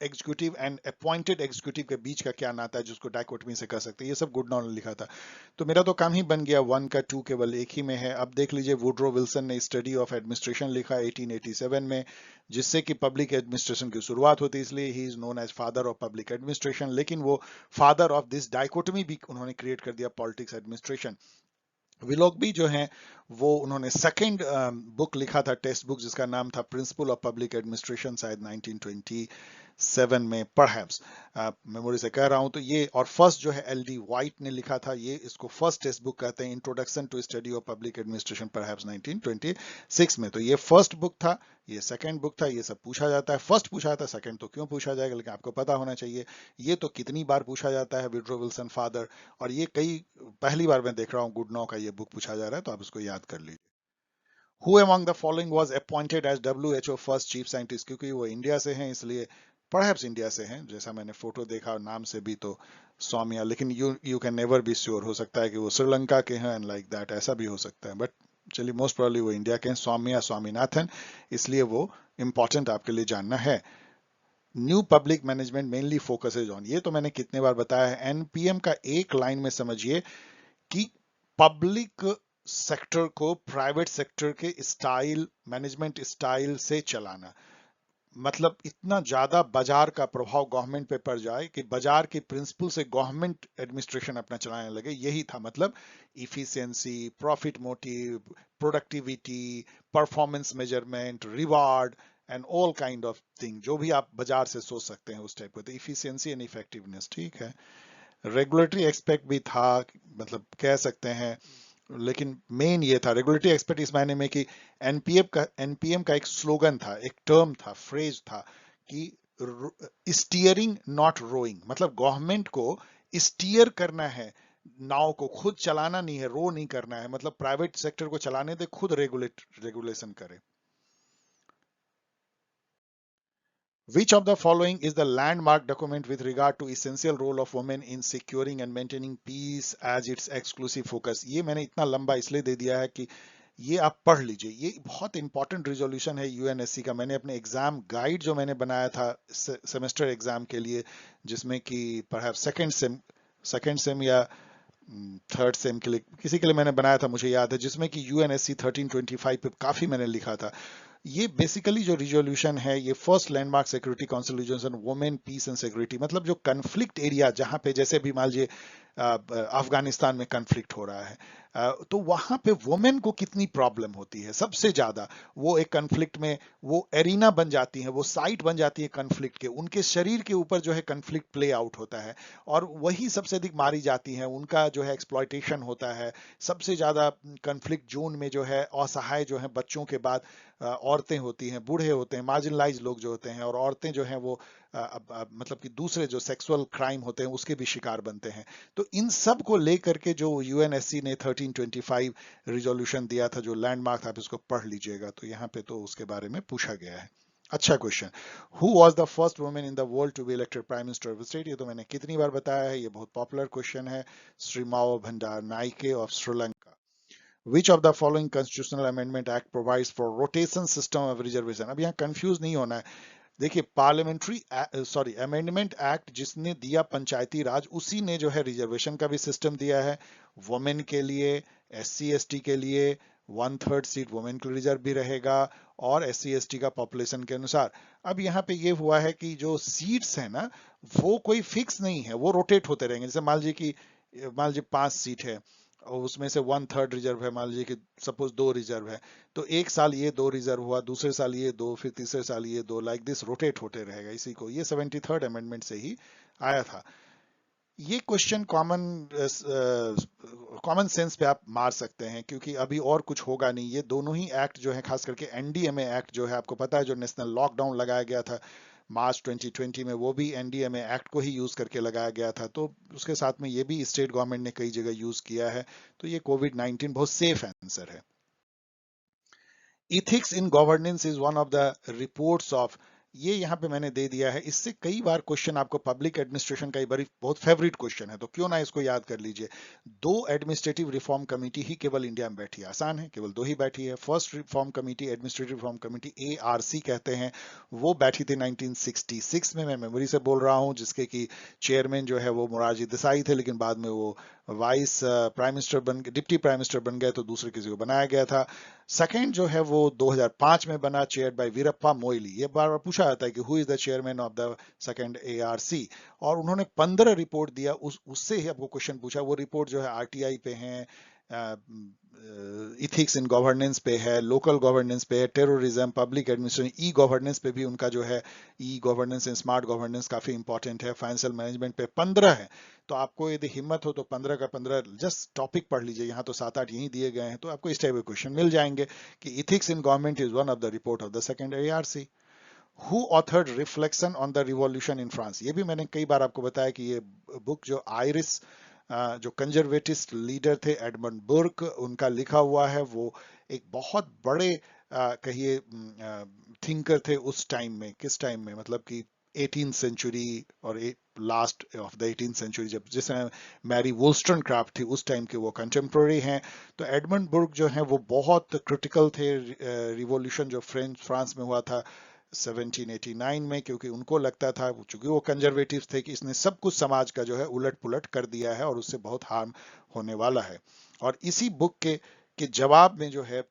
executive and appointed executive के बीच का क्या नाता है, जिसको डायकोटमी से कर सकते हैं। ये सब गुडनॉ ने लिखा था। तो मेरा तो काम ही बन गया, 1 का 2 केवल एक ही में है। अब देख लीजिए, वुड्रो विल्सन ने स्टडी ऑफ एडमिनिस्ट्रेशन लिखा 1887 में, जिससे कि पब्लिक एडमिनिस्ट्रेशन की शुरुआत होती है, इसलिए he is known as father of public administration. लेकिन वो फादर ऑफ दिस डायकोटमी भी उन्होंने क्रिएट कर दिया, पॉलिटिक्स एडमिनिस्ट्रेशन। विलोक भी जो हैं, वो उन्होंने सेकंड बुक लिखा था, टेक्स्ट बुक, जिसका नाम था प्रिंसिपल ऑफ पब्लिक एडमिनिस्ट्रेशन, शायद 1927 में, परहैप्स, मेमोरी से कह रहा हूं। तो ये, और फर्स्ट जो है एल डी वाइट ने लिखा था, ये इसको फर्स्ट टेक्स्ट बुक कहते हैं, introduction to study of public administration, perhaps 1926 में। तो ये फर्स्ट बुक था, ये सेकंड बुक था। ये सब पूछा जाता है, फर्स्ट पूछा जाता है, सेकंड तो क्यों पूछा जाएगा, लेकिन आपको पता होना चाहिए। ये तो कितनी बार पूछा जाता है, वुड्रो विल्सन फादर, और ये कई, पहली बार मैं देख रहा हूँ गुडनॉ का ये बुक पूछा जा रहा है, तो आप इसको याद कर लीजिए। Who among the following was appointed as WHO first chief scientist, क्योंकि वो इंडिया से हैं, इसलिए परहैप्स इंडिया से हैं, जैसा मैंने फोटो देखा नाम से भी तो सौम्या, लेकिन you can never be sure, हो सकता है कि वो श्रीलंका के हैं, एंड लाइक दैट, ऐसा भी हो सकता है। बट चलिए, मोस्ट प्रोबेबली वो इंडिया के हैं, सौम्या स्वामीनाथन, इसलिए वो इंपॉर्टेंट आपके लिए जानना है। New public management mainly focuses on, ये तो मैंने कितने बार बताया है। एनपीएम का एक लाइन में समझिए कि पब्लिक सेक्टर को प्राइवेट सेक्टर के स्टाइल, मैनेजमेंट स्टाइल से चलाना, मतलब इतना ज्यादा बाजार का प्रभाव गवर्नमेंट पे पड़ जाए कि बाजार के प्रिंसिपल से गवर्नमेंट एडमिनिस्ट्रेशन अपना चलाने लगे। यही था मतलब, efficiency, profit motive, productivity, performance measurement, reward and all kind of thing, जो भी आप बाजार से सोच सकते हैं उस टाइप का। तो इफिशिएंसी एंड इफेक्टिवनेस, ठीक है। रेगुलेटरी एक्सपेक्ट भी था, मतलब कह सकते हैं, लेकिन मेन ये था रेगुलेटरी एक्सपेक्ट, इस मायने में कि एनपीएम का एक स्लोगन था, एक टर्म था, फ्रेज था, कि स्टीयरिंग नॉट रोइंग, मतलब गवर्नमेंट को स्टीयर करना है, नाव को खुद चलाना नहीं है, रो नहीं करना है, मतलब प्राइवेट सेक्टर को चलाने दे, खुद रेगुलेशन करे। Which of the following is the landmark document with regard to essential role of women in securing and maintaining peace as its exclusive focus? ये मैंने इतना लंबा इसलिए दे दिया है कि ये आप पढ़ लीजिए, ये बहुत इंपॉर्टेंट रिजोल्यूशन है यूएनएससी का। मैंने अपने एग्जाम गाइड जो मैंने बनाया था सेमेस्टर एग्जाम के लिए, जिसमें कि परहैप्स सेकेंड सेम या थर्ड सेम के लिए, किसी के लिए मैंने बनाया था मुझे याद है, जिसमें कि यूएनएससी 1325 पे काफी मैंने लिखा था। ये बेसिकली जो रिजोल्यूशन है, ये first landmark security council resolution women peace and security, मतलब जो कन्फ्लिक्ट एरिया जहां पे जैसे भी मान लीजिए अफगानिस्तान में कन्फ्लिक्ट हो रहा है, तो वहां पे वुमेन को कितनी प्रॉब्लम होती है सबसे ज्यादा, वो एक कन्फ्लिक्ट में वो एरिना बन जाती है, वो साइट बन जाती है कन्फ्लिक्ट के, उनके शरीर के ऊपर जो है कन्फ्लिक्ट प्ले आउट होता है और वही सबसे अधिक मारी जाती हैं, उनका जो है एक्सप्लॉयटेशन होता है सबसे ज्यादा। कन्फ्लिक्ट जोन में जो है असहाय जो है बच्चों के बाद औरतें होती हैं, बूढ़े होते हैं, मार्जिनलाइज लोग जो होते हैं, और औरतें जो हैं वो मतलब कि दूसरे जो सेक्सुअल क्राइम होते हैं उसके भी शिकार बनते हैं। तो इन सब को लेकर के जो यूएनएससी ने 1325 रिजोल्यूशन दिया था, जो लैंडमार्क था, आप इसको पढ़ लीजिएगा, तो यहाँ पे तो उसके बारे में पूछा गया है। अच्छा question, who was the first women in the world to be elected prime minister of state? ये तो मैंने कितनी बार बताया है, ये बहुत पॉपुलर क्वेश्चन है। श्री माओ भंडार Nike of Sri Lanka. Which of the following constitutional amendment act provides for rotation system of reservation? अब यहाँ कंफ्यूज नहीं होना है। देखिए, पार्लियामेंट्री अमेंडमेंट एक्ट जिसने दिया पंचायती राज, उसी ने जो है रिजर्वेशन का भी सिस्टम दिया है। वुमेन के लिए, एससी एसटी के लिए 1/3 सीट वुमेन के रिजर्व भी रहेगा, और एससी एसटी का पॉपुलेशन के अनुसार। अब यहाँ पे ये हुआ है कि जो सीट्स है ना, वो कोई फिक्स नहीं है, वो रोटेट होते रहेंगे। जैसे मान लीजिए 5 सीट है और उसमें से 1/3 रिजर्व है, मान लीजिए कि सपोज 2 रिजर्व है, तो एक साल ये 2 रिजर्व हुआ, दूसरे साल ये 2, फिर तीसरे साल ये 2, लाइक दिस रोटेट होते रहेगा। इसी को ये 73rd अमेंडमेंट से ही आया था। ये क्वेश्चन कॉमन सेंस पे आप मार सकते हैं, क्योंकि अभी और कुछ होगा नहीं। ये दोनों ही एक्ट जो है, खास करके एनडीएमए एक्ट जो है, आपको पता है जो नेशनल लॉकडाउन लगाया गया था मार्च 2020 में, वो भी एनडीएमए एक्ट को ही यूज करके लगाया गया था। तो उसके साथ में ये भी स्टेट गवर्नमेंट ने कई जगह यूज किया है। तो ये कोविड-19 बहुत सेफ आंसर है। Ethics in governance is one of the reports of, ये यहाँ पे मैंने दे दिया है। इससे कई बार क्वेश्चन आपको पब्लिक एडमिनिस्ट्रेशन का बड़ी बहुत फेवरेट क्वेश्चन है, तो क्यों ना इसको याद कर लीजिए। 2 एडमिनिस्ट्रेटिव रिफॉर्म कमेटी ही केवल इंडिया में बैठी है, आसान है, केवल 2 ही बैठी है। First reform committee, administrative reform committee, ARC कहते हैं, वो बैठी थी 1966 में, मैं मेमोरी से बोल रहा हूँ, जिसके की चेयरमैन जो है वो मोरारजी देसाई थे, लेकिन बाद में वो वाइस प्राइम मिनिस्टर बन गए, डिप्टी प्राइम मिनिस्टर बन गए, तो दूसरे किसी को बनाया गया था। सेकंड जो है वो 2005 में बना, चेयर बाय वीरप्पा मोइली। ये बार बार पूछा जाता है कि who is the chairman of the second ARC, और उन्होंने 15 रिपोर्ट दिया। उससे ही आपको क्वेश्चन पूछा, वो रिपोर्ट जो है आरटीआई पे है, इथिक्स इन गवर्नेंस पे है, लोकल गवर्नेंस पे है, terrorism, public administration, e governance पे भी उनका जो है, e governance and smart governance काफी इंपॉर्टेंट है, फाइनेंशियल मैनेजमेंट पे 15 है। तो आपको यदि हिम्मत हो तो 15 का 15 जस्ट टॉपिक पढ़ लीजिए, यहाँ तो 7-8 यही दिए गए हैं, तो आपको इस टाइप के क्वेश्चन मिल जाएंगे कि ethics in government is one of the report of the second ARC. Who authored reflection on the revolution in France? ये भी मैंने कई बार आपको बताया कि ये बुक जो आयरिस, जो कंजर्वेटिस्ट लीडर थे एडमंड बुर्क, उनका लिखा हुआ है। वो एक बहुत बड़े कहिए थिंकर थे उस टाइम में। किस टाइम में, मतलब कि 18th सेंचुरी और last of the 18th century, जब जिस समय मैरी वोल्स्टनक्राफ्ट थी, उस टाइम के वो कंटेम्प्रेरी हैं। तो एडमंड बुर्क जो है वो बहुत क्रिटिकल थे रिवॉल्यूशन जो फ्रांस में हुआ था 1789 में, क्योंकि उनको लगता था, चूंकि वो कंजर्वेटिव थे, कि इसने सब कुछ समाज का जो है उलट पुलट कर दिया है और उससे बहुत हार्म होने वाला है। और इसी बुक के जवाब में जो है,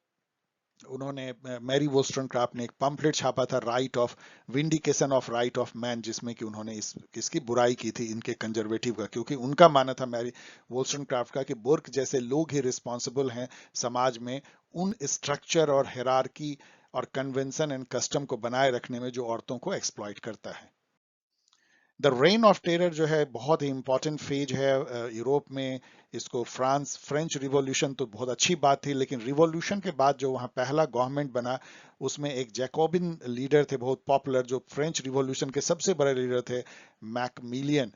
उन्होंने, मैरी वोल्स्टनक्राफ्ट ने एक पंपलेट छापा था, right of vindication of right of man, जिसमें कि उन्होंने इसकी बुराई की थी इनके कंजर्वेटिव का, क्योंकि उनका मानना था मैरी वोल्स्टनक्राफ्ट का कि बुर्क जैसे लोग ही रिस्पॉन्सिबल हैं समाज में उन स्ट्रक्चर और हेरारकी और कन्वेंशन एंड कस्टम को बनाए रखने में जो औरतों को एक्सप्लॉइट करता है। द रेन ऑफ टेरर जो है बहुत ही इंपॉर्टेंट फेज है यूरोप में। इसको फ्रेंच रिवॉल्यूशन तो बहुत अच्छी बात थी, लेकिन रिवॉल्यूशन के बाद जो वहाँ पहला गवर्नमेंट बना, उसमें एक जैकोबिन लीडर थे बहुत पॉपुलर, जो फ्रेंच रिवॉल्यूशन के सबसे बड़े लीडर थे, मैकमिलियन।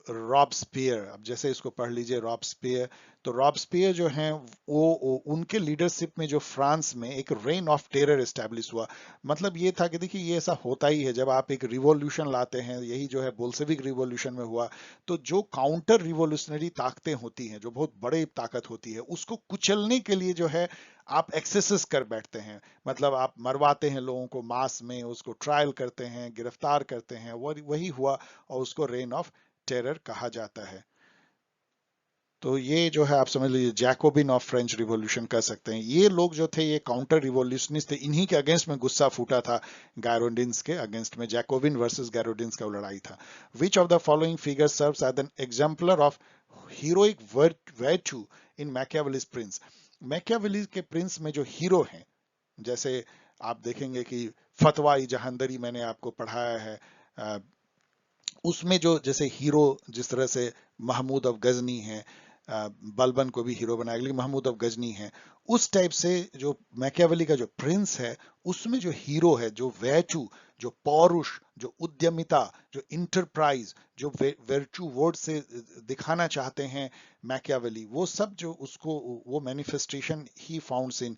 रॉबस्पियर, अब जैसे इसको पढ़ लीजिए रॉबस्पियर। तो रॉबस्पियर जो हैं वो उनके लीडरशिप में जो फ्रांस में एक रेन ऑफ टेरर एस्टेब्लिश हुआ। मतलब ये था कि देखिए ये ऐसा होता ही है जब आप एक रिवॉल्यूशन लाते हैं, यही जो है बोल्शेविक रिवॉल्यूशन में हुआ। तो जो काउंटर रिवॉल्यूशनरी ताकतें होती हैं, जो बहुत बड़े ताकत होती है, उसको कुचलने के लिए जो है आप एक्सेसेस कर बैठते हैं। मतलब आप मरवाते हैं लोगों को मास में, उसको ट्रायल करते हैं, गिरफ्तार करते हैं, वही हुआ और उसको रेन ऑफ टेरर कहा जाता है। तो ये जो है आप समझ लीजिए जैकोबिन ऑफ फ्रेंच रिवॉल्यूशन कह सकते हैं। ये लोग जो थे ये काउंटर रिवॉल्यूशनिस्ट थे, इन्हीं के अगेंस्ट में गुस्सा फूटा था गैरोडिन्स के अगेंस्ट में। जैकोबिन वर्सेस गैरोडिन्स का लड़ाई था। Which of the following figure serves as an exemplar of heroic virtue in Machiavelli's Prince. Machiavelli के प्रिंस में जो हीरो हैं, जैसे आप देखेंगे कि फतवा जहांदरी मैंने आपको पढ़ाया है, उसमें जो जैसे हीरो जिस तरह से महमूद ऑफ गजनी है, बलबन को भी हीरो बनाया, लेकिन महमूद ऑफ गजनी है, उस टाइप से जो मैकियावेली का जो प्रिंस है उसमें जो हीरो है, जो वैचू, जो पौरुष, जो उद्यमिता, जो इंटरप्राइज, जो वर्चू वर्ड से दिखाना चाहते हैं मैकियावेली, वो सब जो उसको वो मैनिफेस्टेशन ही फाउंड्स इन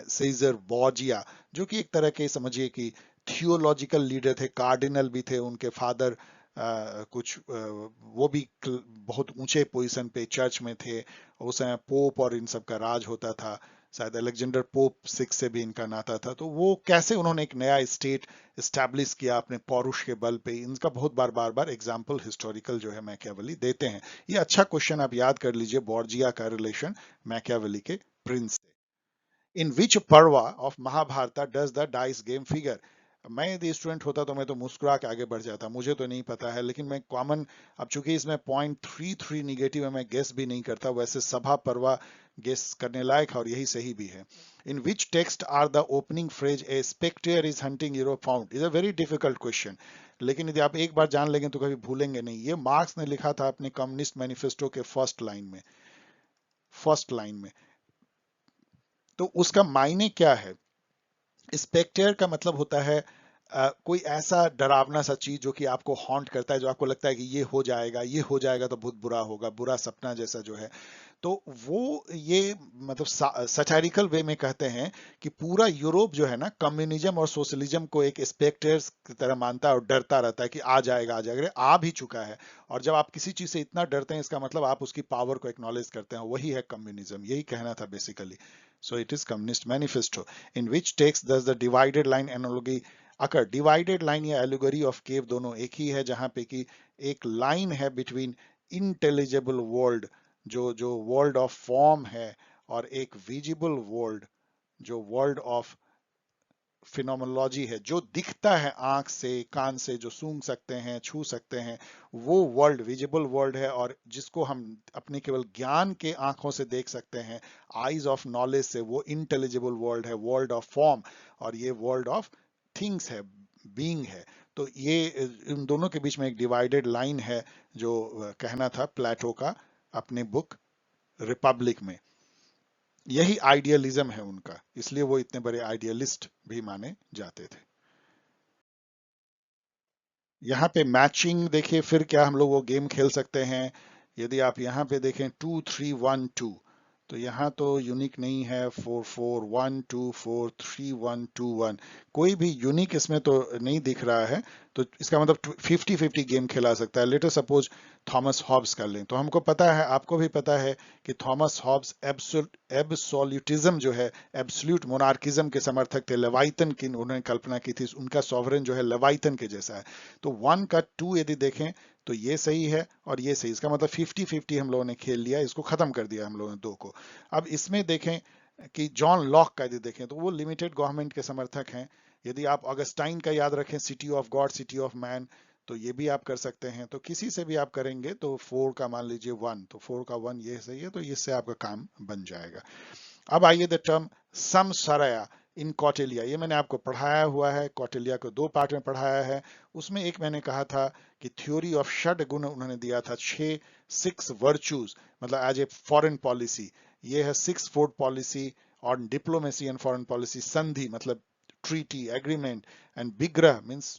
सीजर बोर्जिया, जो कि एक तरह के समझिए कि थियोलॉजिकल लीडर थे, कार्डिनल भी थे उनके फादर, कुछ वो भी बहुत ऊंचे पोजीशन पे चर्च में थे उस समय। पोप और इन सब का राज होता था, शायद अलेक्जेंडर पोप 6 से भी इनका नाता था। तो वो कैसे उन्होंने एक नया स्टेट एस्टैब्लिश किया अपने पौरुष के बल पे, इनका बहुत बार एग्जाम्पल हिस्टोरिकल जो है मैकियावेली देते हैं। ये अच्छा क्वेश्चन आप याद कर लीजिए, बोर्जिया का रिलेशन मैकियावेली के प्रिंस से। इन विच पर्वा of Mahabharata does the dice game figure. मैं यदि स्टूडेंट होता तो मैं तो मुस्कुरा के आगे बढ़ जाता, मुझे तो नहीं पता है, लेकिन मैं कॉमन, अब चूंकि इसमें 0.33 निगेटिव है, मैं गेस भी नहीं करता। वैसे सभा पर्वा गेस करने लायक है और यही सही भी है। In which text are the opening phrase a spectre is haunting Europe found. Is a very difficult question, लेकिन यदि आप एक बार जान लेंगे तो कभी भूलेंगे नहीं। ये मार्क्स ने लिखा था अपने कम्युनिस्ट मैनिफेस्टो के फर्स्ट लाइन में। तो उसका मायने क्या है? स्पेक्टर का मतलब होता है कोई ऐसा डरावना सा चीज जो कि आपको हॉन्ट करता है, जो आपको लगता है कि ये हो जाएगा तो बहुत बुरा होगा, बुरा सपना जैसा जो है। तो वो ये मतलब सटारिकल वे में कहते हैं कि पूरा यूरोप जो है ना कम्युनिज्म और सोशलिज्म को एक स्पेक्टर्स की तरह मानता है और डरता रहता है कि आ जाएगा आ जाएगा, आ भी चुका है। और जब आप किसी चीज से इतना डरते हैं, इसका मतलब आप उसकी पावर को एक्नॉलेज करते हैं, वही है कम्युनिज्म। यही कहना था basically. So it is communist manifesto. In which text does the divided line analogy occur. Divided line या एलिगोरी ऑफ केव दोनों एक ही है, जहां पे कि एक लाइन है बिटवीन इंटेलिजिबल वर्ल्ड, जो जो वर्ल्ड ऑफ फॉर्म है, और एक विजिबल वर्ल्ड, जो वर्ल्ड ऑफ फिनोमेनोलॉजी है, जो दिखता है आंख से कान से, जो सूंघ सकते हैं छू सकते हैं, वो वर्ल्ड विजिबल वर्ल्ड है। और जिसको हम अपने केवल ज्ञान के आंखों से देख सकते हैं, आईज ऑफ नॉलेज से, वो इंटेलिजिबल वर्ल्ड है, वर्ल्ड ऑफ फॉर्म। और ये वर्ल्ड ऑफ थिंग्स है, बीइंग है। तो ये इन दोनों के बीच में एक डिवाइडेड लाइन है, जो कहना था प्लेटो का अपने बुक रिपब्लिक में। यही आइडियलिज्म है उनका, इसलिए वो इतने बड़े आइडियलिस्ट भी माने जाते थे। यहाँ पे मैचिंग देखिए, फिर क्या हम लोग वो गेम खेल सकते हैं। यदि आप यहाँ पे देखें 2 3 1 2, तो यहाँ तो यूनिक नहीं है। 4 4 1 2 4 3 1 2 1, कोई भी यूनिक इसमें तो नहीं दिख रहा है। तो इसका मतलब 50-50 गेम खेला सकता है। लेटर सपोज थॉमस हॉब्स कर लें, तो हमको पता है, आपको भी पता है कि थॉमस हॉब्स एब्सोल्यूटिज्म जो है, एब्सोल्यूट मोनार्किज्म के समर्थक थे। लेवाइथन की उन्होंने कल्पना की थी, उनका सॉवरेन जो है लेवाइथन के जैसा है। तो 1 का 2 यदि देखें तो ये सही है और ये सही, इसका मतलब 50-50 हम लोगों ने खेल लिया, इसको खत्म कर दिया हम लोगों ने दो को। अब इसमें देखें कि जॉन लॉक का यदि देखें तो वो लिमिटेड गवर्नमेंट के समर्थक हैं। यदि आप ऑगस्टाइन का याद रखें, city of God city of man, तो ये भी आप कर सकते हैं। तो किसी से भी आप करेंगे तो 4 का मान लीजिए 1, तो 4 का 1 ये सही है, तो इससे आपका काम बन जाएगा। अब आइए द टर्म समसरया इन कौटिल्य, ये मैंने आपको पढ़ाया हुआ है, कौटिल्य को 2 पार्ट में पढ़ाया है। उसमें एक मैंने कहा था कि थ्योरी ऑफ षड गुण उन्होंने दिया था, 6 वर्चूज, मतलब एज ए फॉरेन पॉलिसी। ये है 6 fold policy on diplomacy and foreign policy. संधि मतलब ट्रीटी एग्रीमेंट, एंड विग्रह मीन्स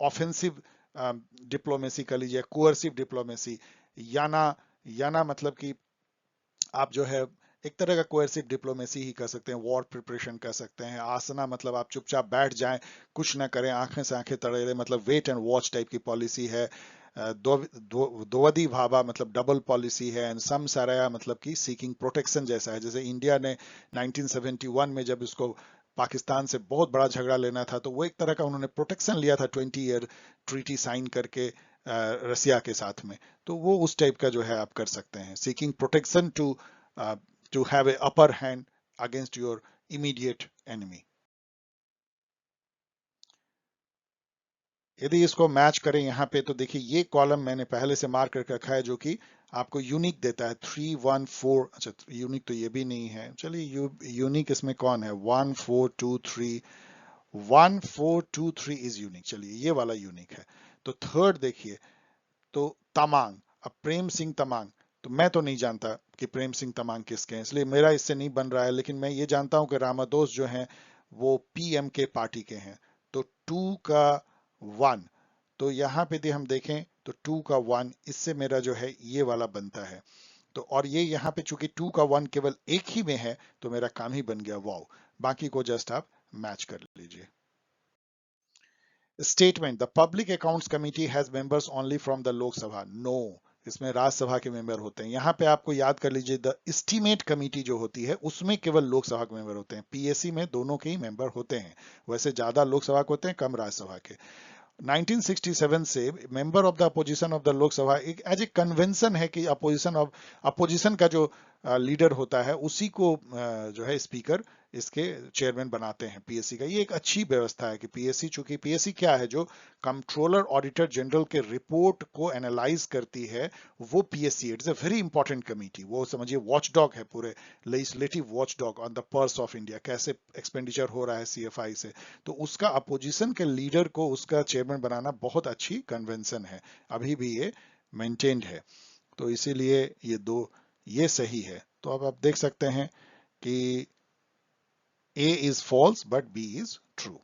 ऑफेंसिव डिप्लोमेसी कर लीजिए, कोअर्सिव डिप्लोमेसी। याना, याना मतलब कि आप जो है एक तरह का कोएर्सिव डिप्लोमेसी ही कर सकते हैं, वॉर प्रिपरेशन कर सकते हैं। आसना मतलब आप चुपचाप बैठ जाएं, कुछ ना करें, आंखें से आंखें तड़े रहे, मतलब वेट एंड वॉच टाइप की पॉलिसी है। दोवदी भाभा मतलब डबल पॉलिसी है। एंड सम साराया मतलब कि सीकिंग प्रोटेक्शन जैसा है। जैसे इंडिया ने 1971 में जब इसको पाकिस्तान से बहुत बड़ा झगड़ा लेना था, तो वो एक तरह का उन्होंने प्रोटेक्शन लिया था 20 ईयर ट्रीटी साइन करके रसिया के साथ में। तो वो उस टाइप का जो है आप कर सकते हैं, seeking protection to have a upper hand against your immediate enemy. यदि इसको मैच करें यहाँ पे, तो देखिए ये कॉलम मैंने पहले से मार्क करके रखा है, जो कि आपको यूनिक देता है 314। अच्छा, यूनिक तो ये भी नहीं है, चलिए यूनिक इसमें कौन है, 1423, 1423 इज यूनिक। चलिए ये वाला यूनिक है। तो थर्ड देखिए, तो तमांग, अब प्रेम सिंह तमांग, तो मैं तो नहीं जानता कि प्रेम सिंह तमांग किसके हैं, इसलिए मेरा इससे नहीं बन रहा है। लेकिन मैं ये जानता हूं कि रामादोस जो हैं वो पीएम के पार्टी के हैं। तो 2 का 1, तो यहां पे यदि हम देखें तो 2 का 1, इससे मेरा जो है ये वाला बनता है। तो और ये यहाँ पे चूंकि 2 का 1 केवल एक ही में है, तो मेरा काम ही बन गया वाओ। बाकी को जस्ट आप मैच कर लीजिए। Statement, the public accounts committee has members only from the Lok Sabha. No, इसमें राज्यसभा के मेंबर होते हैं। यहाँ पे आपको याद कर लीजिए, द एस्टीमेट कमिटी जो होती है उसमें केवल लोकसभा के मेंबर होते हैं। पीएससी में दोनों के ही मेंबर होते हैं, वैसे ज्यादा लोकसभा के होते हैं, कम राज्यसभा के। 1967 से member of the opposition of the Lok Sabha एक एज ए कन्वेंशन है कि अपोजिशन का जो लीडर होता है उसी को जो है स्पीकर इसके चेयरमैन बनाते हैं पीएससी का। ये एक अच्छी व्यवस्था है कि पीएससी, चूंकि पीएससी क्या है, जो कंट्रोलर ऑडिटर जनरल के रिपोर्ट को एनालाइज करती है, वो PSC it's a very important committee. वो समझिए वॉचडॉग है, पूरे legislative watchdog on the purse of India, कैसे एक्सपेंडिचर हो रहा है सीएफआई से। तो उसका अपोजिशन के लीडर को उसका चेयरमैन बनाना बहुत अच्छी कन्वेंशन है, अभी भी ये मेंटेन्ड है। तो इसीलिए ये सही है। तो अब आप देख सकते हैं कि A is false but B is true.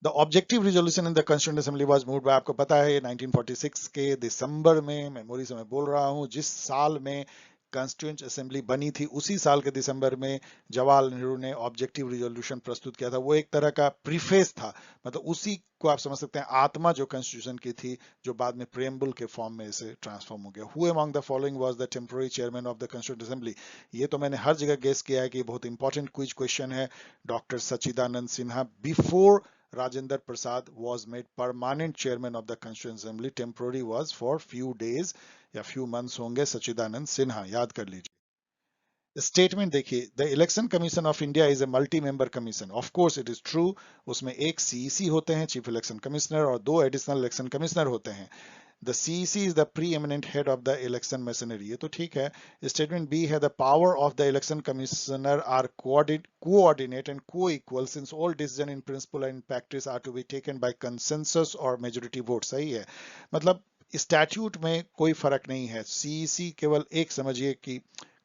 The objective resolution in the constituent assembly was moved by, आपको पता है 1946 के दिसंबर में, मेमोरी से मैं बोल रहा हूं, जिस साल में कॉन्स्टिट्यूंट असेंबली बनी थी उसी साल के दिसंबर में जवाहरलाल नेहरू ने ऑब्जेक्टिव रिजोल्यूशन प्रस्तुत किया था। वो एक तरह का प्रीफेस था, मतलब उसी को आप समझ सकते हैं आत्मा जो कॉन्स्टिट्यूशन की थी, जो बाद में प्रेम्बल के फॉर्म में इसे ट्रांसफॉर्म हो गया। Who among the following was the temporary chairman of the constituent assembly. ये तो मैंने हर जगह गेस किया है कि बहुत इंपॉर्टेंट क्विज क्वेश्चन है। Doctor Sachchidanand Sinha before Rajendra Prasad was made permanent chairman of the Constituent Assembly. Temporary was for few days या few months होंगे सच्चिदानंद सिन्हा, याद कर लीजिए। स्टेटमेंट देखिए, the election commission of India is a multi member commission. Of course it is true, उसमें एक सीईसी होते हैं, चीफ इलेक्शन कमिश्नर, और 2 एडिशनल इलेक्शन कमिश्नर होते हैं। The CEC is the preeminent head of the election machinery, ये तो ठीक है। स्टेटमेंट बी है, the power of the election commissioner are coordinate and coequal since all decision in principle and practice are to be taken by consensus और मेजोरिटी वोट। सही है, मतलब स्टैट्यूट में कोई फर्क नहीं है। सीईसी केवल एक समझिए कि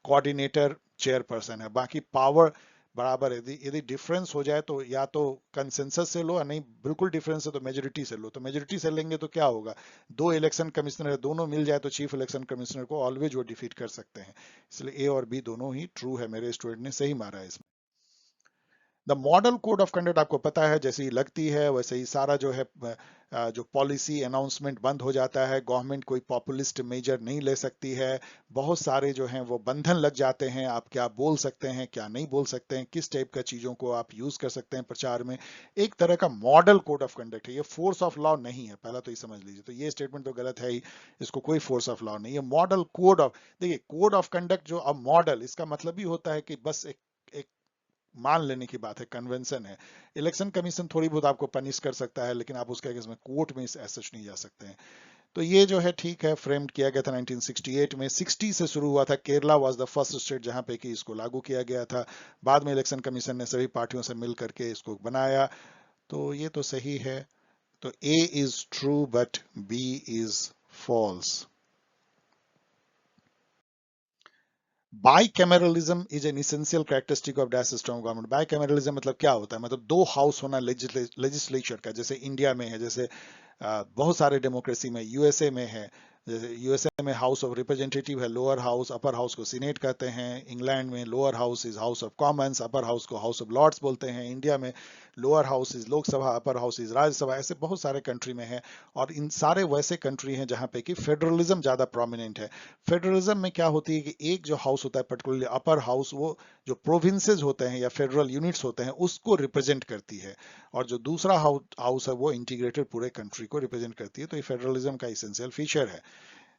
कोऑर्डिनेटर चेयरपर्सन है, बाकी पावर बराबर है। यदि डिफरेंस हो जाए तो या तो कंसेंसस से लो, या नहीं बिल्कुल डिफरेंस है तो मेजोरिटी से लो। तो मेजोरिटी से लेंगे तो क्या होगा, 2 इलेक्शन कमिश्नर है, दोनों मिल जाए तो चीफ इलेक्शन कमिश्नर को ऑलवेज वो डिफीट कर सकते हैं। इसलिए ए और बी दोनों ही ट्रू है, मेरे स्टूडेंट ने सही मारा है इसमें। The model code of conduct आपको पता है, जैसे ही लगती है वैसे ही सारा जो है जो पॉलिसी अनाउंसमेंट बंद हो जाता है। गवर्नमेंट कोई पॉपुलिस्ट मेजर नहीं ले सकती है। बहुत सारे जो हैं वो बंधन लग जाते हैं, आप क्या बोल सकते हैं, क्या नहीं बोल सकते हैं, किस टाइप का चीजों को आप यूज कर सकते हैं प्रचार में। एक तरह का मॉडल कोड ऑफ कंडक्ट है, ये फोर्स ऑफ लॉ नहीं है, पहला तो ये समझ लीजिए। तो ये स्टेटमेंट तो गलत है ही, इसको कोई फोर्स ऑफ लॉ नहीं है। मॉडल कोड ऑफ, देखिए कोड ऑफ कंडक्ट जो अब मॉडल, इसका मतलब भी होता है कि बस एक मान लेने की बात है, कन्वेंशन है। इलेक्शन कमीशन थोड़ी बहुत आपको पनिश कर सकता है, लेकिन आप उसके अगेंस्ट में कोर्ट में सच नहीं जा सकते हैं। तो ये जो है ठीक है, फ्रेम्ड किया गया था 1968 में। 60 से शुरू हुआ था, Kerala was the first state जहां पे कि इसको लागू किया गया था। बाद में इलेक्शन कमीशन ने सभी पार्टियों से मिल करके इसको बनाया। तो ये तो सही है। तो A is true but B is false. Bicameralism is an essential characteristic of dash system of government. Bicameralism मतलब क्या होता है, मतलब दो हाउस होना लेजिस्लेचर का, जैसे इंडिया में है, जैसे बहुत सारे डेमोक्रेसी में, यूएसए में है, जैसे यूएसए में हाउस ऑफ रिप्रेजेंटेटिव है, लोअर हाउस, अपर हाउस को सीनेट कहते हैं। इंग्लैंड में lower house is house of Commons, upper house को हाउस ऑफ लॉर्ड्स बोलते हैं। इंडिया में lower house is Lok Sabha, upper house is Rajya Sabha. ऐसे बहुत सारे कंट्री में है, और इन सारे वैसे कंट्री हैं जहां पे कि फेडरलिज्म ज्यादा प्रोमिनेंट है। फेडरलिज्म में क्या होती है कि एक जो हाउस होता है, पर्टिकुलरली अपर हाउस, वो जो प्रोविंसेस होते हैं या फेडरल यूनिट्स होते हैं उसको रिप्रेजेंट करती है, और जो दूसरा हाउस है वो इंटीग्रेटेड पूरे कंट्री को रिप्रेजेंट करती है। तो ये फेडरलिज्म का इसेंशियल फीचर है।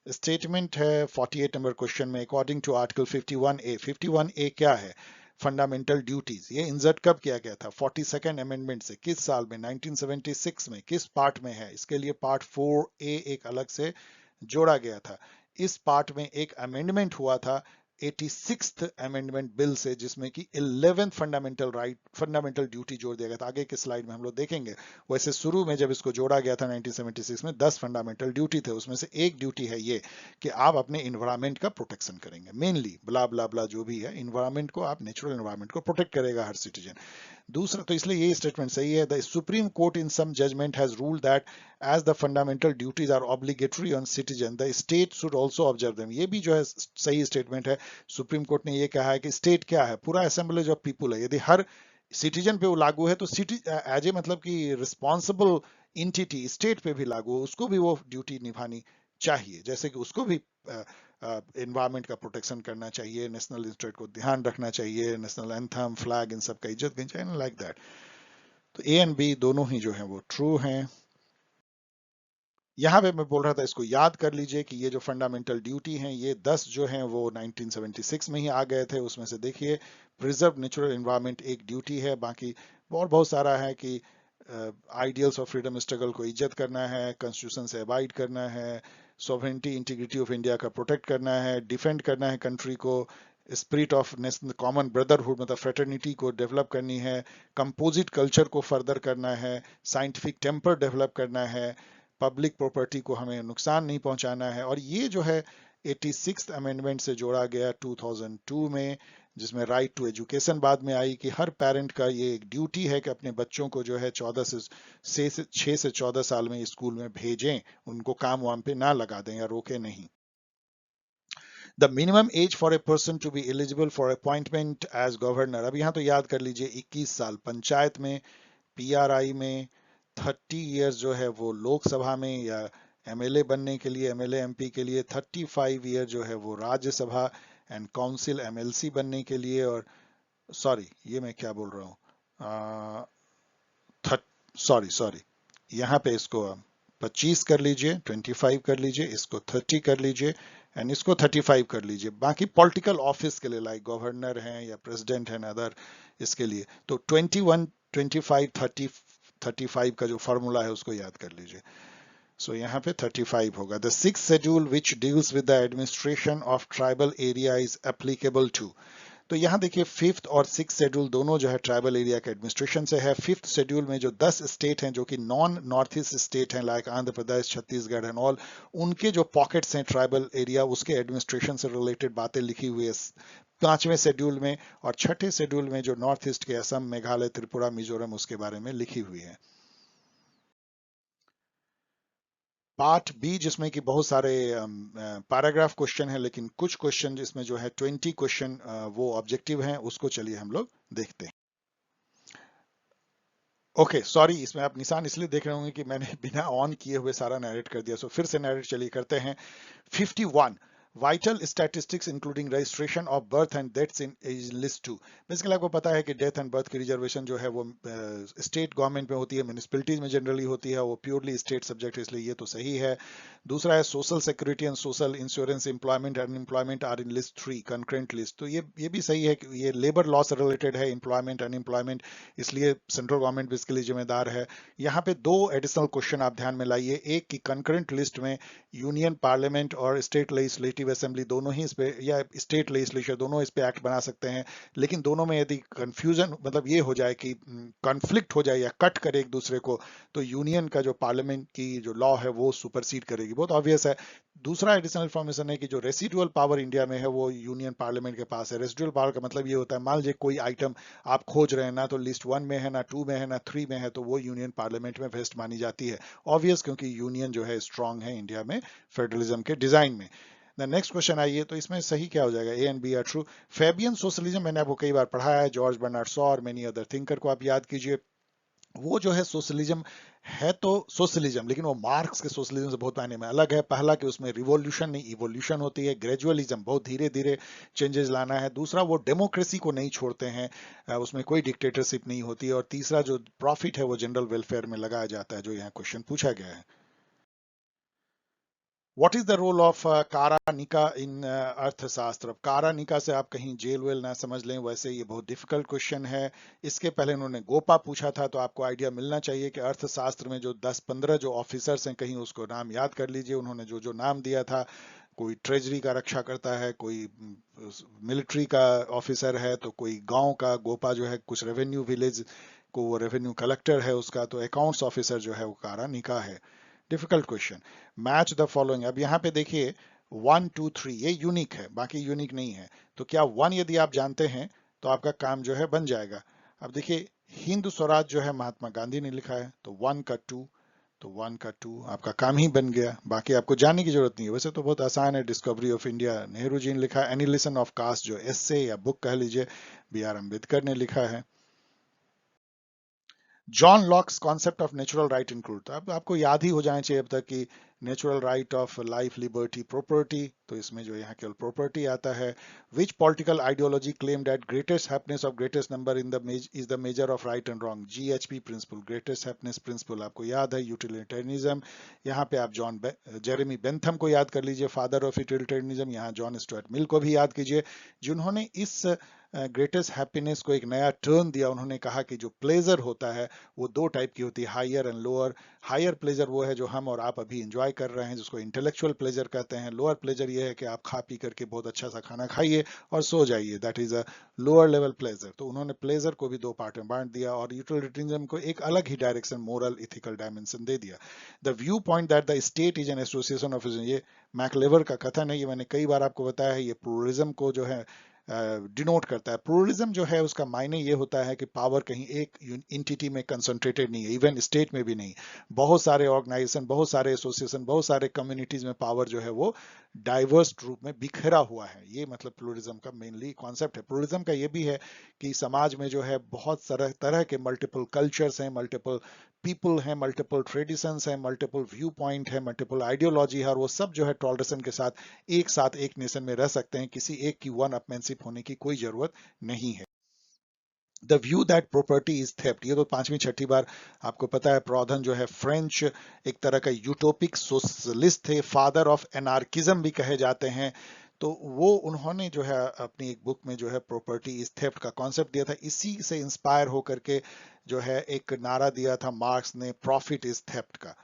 स्टेटमेंट है 48 नंबर क्वेश्चन में, according to article 51A। 51A क्या है? Fundamental duties. ये इंसर्ट कब किया गया था? 42nd अमेंडमेंट से। किस साल में? 1976 में। किस पार्ट में है? इसके लिए पार्ट 4A एक अलग से जोड़ा गया था। इस पार्ट में एक अमेंडमेंट हुआ था 86th अमेंडमेंट बिल से, जिसमें कि 11th फंडामेंटल ड्यूटी जोड़ दिया गया था। आगे के स्लाइड में हम लोग देखेंगे। वैसे शुरू में जब इसको जोड़ा गया था 1976 में 10 फंडामेंटल ड्यूटी थे, उसमें से एक ड्यूटी है ये कि आप अपने इन्वायरमेंट का प्रोटेक्शन करेंगे। मेनली ब्ला ब्ला ब्ला जो भी है, इन्वायरमेंट को, आप नेचुरल इन्वायरमेंट को प्रोटेक्ट करेगा हर सिटीजन। दूसरा, तो इसलिए ये स्टेटमेंट सही है। The supreme court in some judgement has ruled that as the fundamental duties are obligatory on citizen, the state should also observe them. ये भी जो है सही स्टेटमेंट है। सुप्रीम कोर्ट ने ये कहा है कि स्टेट क्या है? पूरा असेंबलेज ऑफ पीपुल है। यदि हर सिटीजन पे वो लागू है तो सिटी एज ए, मतलब कि रिस्पॉन्सिबल इंटिटी स्टेट पे भी लागू हो, उसको भी वो ड्यूटी निभानी चाहिए। जैसे कि उसको भी एनवायरमेंट का प्रोटेक्शन करना चाहिए, नेशनल इंटरेस्ट को ध्यान रखना चाहिए, नेशनल एंथम, फ्लैग, इन सब का इज्जत करनी चाहिए, लाइक दैट। तो ए एंड बी दोनों ही जो है वो ट्रू हैं। यहाँ पे मैं बोल रहा था, इसको याद कर लीजिए कि ये जो फंडामेंटल ड्यूटी हैं, ये 10 जो हैं वो 1976 में ही आ गए थे। उसमें से देखिए, प्रिजर्व नेचुरल एनवायरनमेंट एक ड्यूटी है, बाकी और बहुत सारा है कि आइडियल्स ऑफ फ्रीडम स्ट्रगल को इज्जत करना है, कॉन्स्टिट्यूशन से अबाइड करना है, सॉवरेनिटी इंटीग्रिटी ऑफ इंडिया का प्रोटेक्ट करना है, डिफेंड करना है कंट्री को, spirit of national common brotherhood मतलब फ्रेटर्निटी को डेवलप करनी है, कंपोजिट कल्चर को फर्दर करना है, साइंटिफिक टेम्पर डेवलप करना है, पब्लिक प्रॉपर्टी को हमें नुकसान नहीं पहुंचाना है। और ये जो है 86th अमेंडमेंट से जोड़ा गया 2002 में, जिसमें राइट टू एजुकेशन बाद में आई, कि हर पेरेंट का ये एक ड्यूटी है कि अपने बच्चों को जो है 6 से 14 साल में स्कूल में भेजें, उनको काम वाम पे ना लगा दें या रोके नहीं। The minimum age for a person to be eligible for appointment as governor. अब यहाँ तो याद कर लीजिए 21 साल पंचायत में, पीआरआई में, 30 इयर्स जो है वो लोकसभा में या एमएलए बनने के लिए, एमएलए एमपी के लिए, 35 ईयर जो है वो राज्यसभा एंड काउंसिल एमएलसी बनने के लिए, और सॉरी ये मैं क्या बोल रहा हूँ, सॉरी सॉरी, यहाँ पे इसको 25 कर लीजिए, 25 कर लीजिए, इसको 30 कर लीजिए, एंड इसको 35 कर लीजिए। बाकी पॉलिटिकल ऑफिस के लिए लाइक गवर्नर हैं या प्रेसिडेंट हैं अदर, इसके लिए तो 21, 25, 30, 35 का जो फॉर्मूला है उसको याद कर लीजिए। सो यहाँ पे 35 होगा। The 6th schedule which deals with the administration of tribal area is applicable to. तो यहाँ देखिए 5th और 6th शेड्यूल दोनों जो है ट्राइबल एरिया के एडमिनिस्ट्रेशन से है। 5th शेड्यूल में जो 10 स्टेट हैं जो कि नॉन नॉर्थ ईस्ट स्टेट हैं like Andhra Pradesh, Chhattisgarh and all, उनके जो पॉकेट्स हैं ट्राइबल एरिया, उसके एडमिनिस्ट्रेशन से रिलेटेड बातें लिखी हुई है 5वें शेड्यूल में, और 6ठे शेड्यूल में जो नॉर्थ ईस्ट के असम, मेघालय, त्रिपुरा, मिजोरम, उसके बारे में लिखी हुई है। पार्ट बी जिसमें कि बहुत सारे पैराग्राफ क्वेश्चन है, लेकिन कुछ क्वेश्चन जिसमें जो है 20 क्वेश्चन वो ऑब्जेक्टिव हैं, उसको चलिए हम लोग देखते हैं। ओके सॉरी, इसमें आप निशान इसलिए देख रहे होंगे कि मैंने बिना ऑन किए हुए सारा नरेट कर दिया, सो फिर से नरेट चलिए करते हैं। 51 vital statistics including registration of birth and deaths in as list 2। Basically आपको पता है कि डेथ एंड बर्थ की रिजर्वेशन जो है वो स्टेट गवर्नमेंट में होती है, म्यूनिसिपैलिटीज में जनरली होती है, वो प्योरली स्टेट सब्जेक्ट है, इसलिए ये तो सही है। दूसरा है social security and social insurance, employment and unemployment are in list 3 concurrent list. तो ये भी सही है कि ये लेबर लॉ से रिलेटेड है, एम्प्लॉयमेंट अनएम्प्लॉयमेट, इसलिए सेंट्रल गवर्नमेंट भी इसके लिए जिम्मेदार है। यहाँ पे 2 एडिशनल क्वेश्चन आप ध्यान में लाइए। एक की कंकरेंट लिस्ट में यूनियन पार्लियामेंट और स्टेट लेजिस्लेटिव लेजिस्लेटिव असेंबली दोनों ही इस पे, या स्टेट लेजिस्लेचर दोनों इस पे एक्ट बना सकते हैं, लेकिन दोनों में यदि कंफ्यूजन मतलब ये हो जाए कि कॉन्फ्लिक्ट हो जाए या कट करे एक दूसरे को, तो यूनियन का जो पार्लियामेंट की जो लॉ है वो सुपरसीड करेगी। बहुत ऑब्वियस है। दूसरा एडिशनल इन्फॉर्मेशन है कि जो रेसिडुअल पावर इंडिया में है वो यूनियन पार्लियामेंट के पास है। रेसिडुअल पावर का मतलब ये होता है, मान लीजिए कोई आइटम आप खोज रहे हैं, ना तो लिस्ट 1 में है, ना 2 में है, ना 3 में है, तो वो यूनियन पार्लियामेंट में वेस्ट मानी जाती है। ऑब्वियस, क्योंकि यूनियन जो है स्ट्रांग है इंडिया में फेडरलिज्म के डिजाइन में। नेक्स्ट क्वेश्चन आइए, तो इसमें सही क्या हो जाएगा? A and B are true. Fabian socialism मैंने आपको कई बार पढ़ाया है, जॉर्ज बर्नार्ड शॉ और मेनी अदर थिंकर को आप याद कीजिए। वो जो है सोशलिज्म है तो सोशलिज्म, लेकिन वो मार्क्स के सोशलिज्म से बहुत मायने में अलग है। पहला कि उसमें रिवॉल्यूशन नहीं इवोल्यूशन होती है, ग्रेजुअलिज्म बहुत धीरे धीरे चेंजेस लाना है। दूसरा वो डेमोक्रेसी को नहीं छोड़ते हैं, उसमें कोई डिक्टेटरशिप नहीं होती है। और तीसरा जो प्रॉफिट है वो जनरल वेलफेयर में लगाया जाता है, जो यहाँ क्वेश्चन पूछा गया है। What is the role of Karanika in Arthashastra? कारानिका से आप कहीं जेल वेल ना समझ लें, वैसे ये बहुत डिफिकल्ट क्वेश्चन है। इसके पहले उन्होंने गोपा पूछा था, तो आपको आइडिया मिलना चाहिए कि अर्थशास्त्र में जो 10-15 जो ऑफिसर्स हैं, कहीं उसको नाम याद कर लीजिए। उन्होंने जो जो नाम दिया था, कोई ट्रेजरी का रक्षा करता है, कोई मिलिट्री का ऑफिसर है, तो कोई गांव का गोपा जो है कुछ रेवेन्यू विलेज को वो रेवेन्यू कलेक्टर है उसका, तो अकाउंट्स ऑफिसर जो है वो कारानिका है। Difficult question. Match the following. अब यहाँ पे देखिए 1 2 3 ये यूनिक है, बाकी यूनिक नहीं है। तो क्या 1 यदि आप जानते हैं तो आपका काम जो है बन जाएगा। अब देखिए हिंद स्वराज जो है महात्मा गांधी ने लिखा है, तो 1 का 2, तो 1 का 2 आपका काम ही बन गया। बाकी आपको जानने की जरूरत नहीं है, वैसे तो बहुत आसान है। Discovery of India Nehru ji ने लिखा है। एनिलिसन ऑफ कास्ट जो एस्से या बुक कह लीजिए, बी आर अम्बेडकर ने लिखा है। John locks concept of natural right include, तो अब आपको याद ही हो जाना चाहिए अब तक कि natural right of life liberty property, तो इसमें जो यहाँ केवल प्रॉपर्टी आता है। Which political ideology claim that greatest happiness of greatest number in the is the measure of right and wrong? GHP principle, greatest happiness principle आपको याद है। यूटिलिटेरियनिज्म, यहाँ पे आप जेरेमी बेंथम को याद कर लीजिए, फादर ऑफ यूटिलिटेरियनिज्म। यहाँ जॉन स्टुअर्ट मिल को भी याद कीजिए, जिन्होंने इस ग्रेटेस्ट हैप्पीनेस को एक नया टर्न दिया। उन्होंने कहा कि जो प्लेजर होता है वो दो टाइप की होती है, higher and lower. Higher pleasure वो है जो हम और आप अभी इंजॉय कर रहे हैं, जिसको इंटेलेक्चुअल प्लेजर कहते हैं। लोअर प्लेजर ये है कि आप खा पी करके बहुत अच्छा सा खाना खाइए और सो जाइए, that is a lower level pleasure. तो उन्होंने प्लेजर को भी दो पार्ट में बांट दिया और यूटिलिटेरियनिज्म को एक अलग ही डायरेक्शन, मोरल इथिकल डायमेंशन दे दिया। The view point that the state is an association of, ये मैकलेवर का कथन है, ये मैंने कई बार आपको बताया है। ये प्लूरलिज्म को जो है डिनोट करता है। प्लूरलिज्म जो है उसका मायने ये होता है कि पावर कहीं एक इंटिटी में कंसंट्रेटेड नहीं है, इवन स्टेट में भी नहीं। बहुत सारे ऑर्गेनाइजेशन, बहुत सारे एसोसिएशन, बहुत सारे कम्युनिटीज में पावर जो है वो डाइवर्स रूप में बिखरा हुआ है। ये मतलब प्लूरलिज्म का मेनली कॉन्सेप्ट है। प्लूरलिज्म का ये भी है कि समाज में जो है बहुत तरह तरह के मल्टीपल कल्चर्स हैं, मल्टीपल पीपल हैं, मल्टीपल ट्रेडिशंस हैं, मल्टीपल व्यू पॉइंट है, मल्टीपल आइडियोलॉजी है, और वो सब जो है टॉलरेशन के साथ एक नेशन में रह सकते हैं। किसी एक की वन अपमेनशिप होने की कोई जरूरत नहीं है। The view that property is theft, ये तो 5वीं-6ठी बार आपको पता है। प्रौधन जो है फ्रेंच एक तरह का यूटोपिक सोशलिस्ट थे, फादर ऑफ एनार्किज्म भी कहे जाते हैं। तो वो उन्होंने जो है अपनी एक बुक में जो है प्रॉपर्टी इज थेफ्ट का कॉन्सेप्ट दिया था। इसी से इंस्पायर होकर के जो है एक नारा दिया था मार्क्स ने, प्रॉफिट इज थेफ्ट का।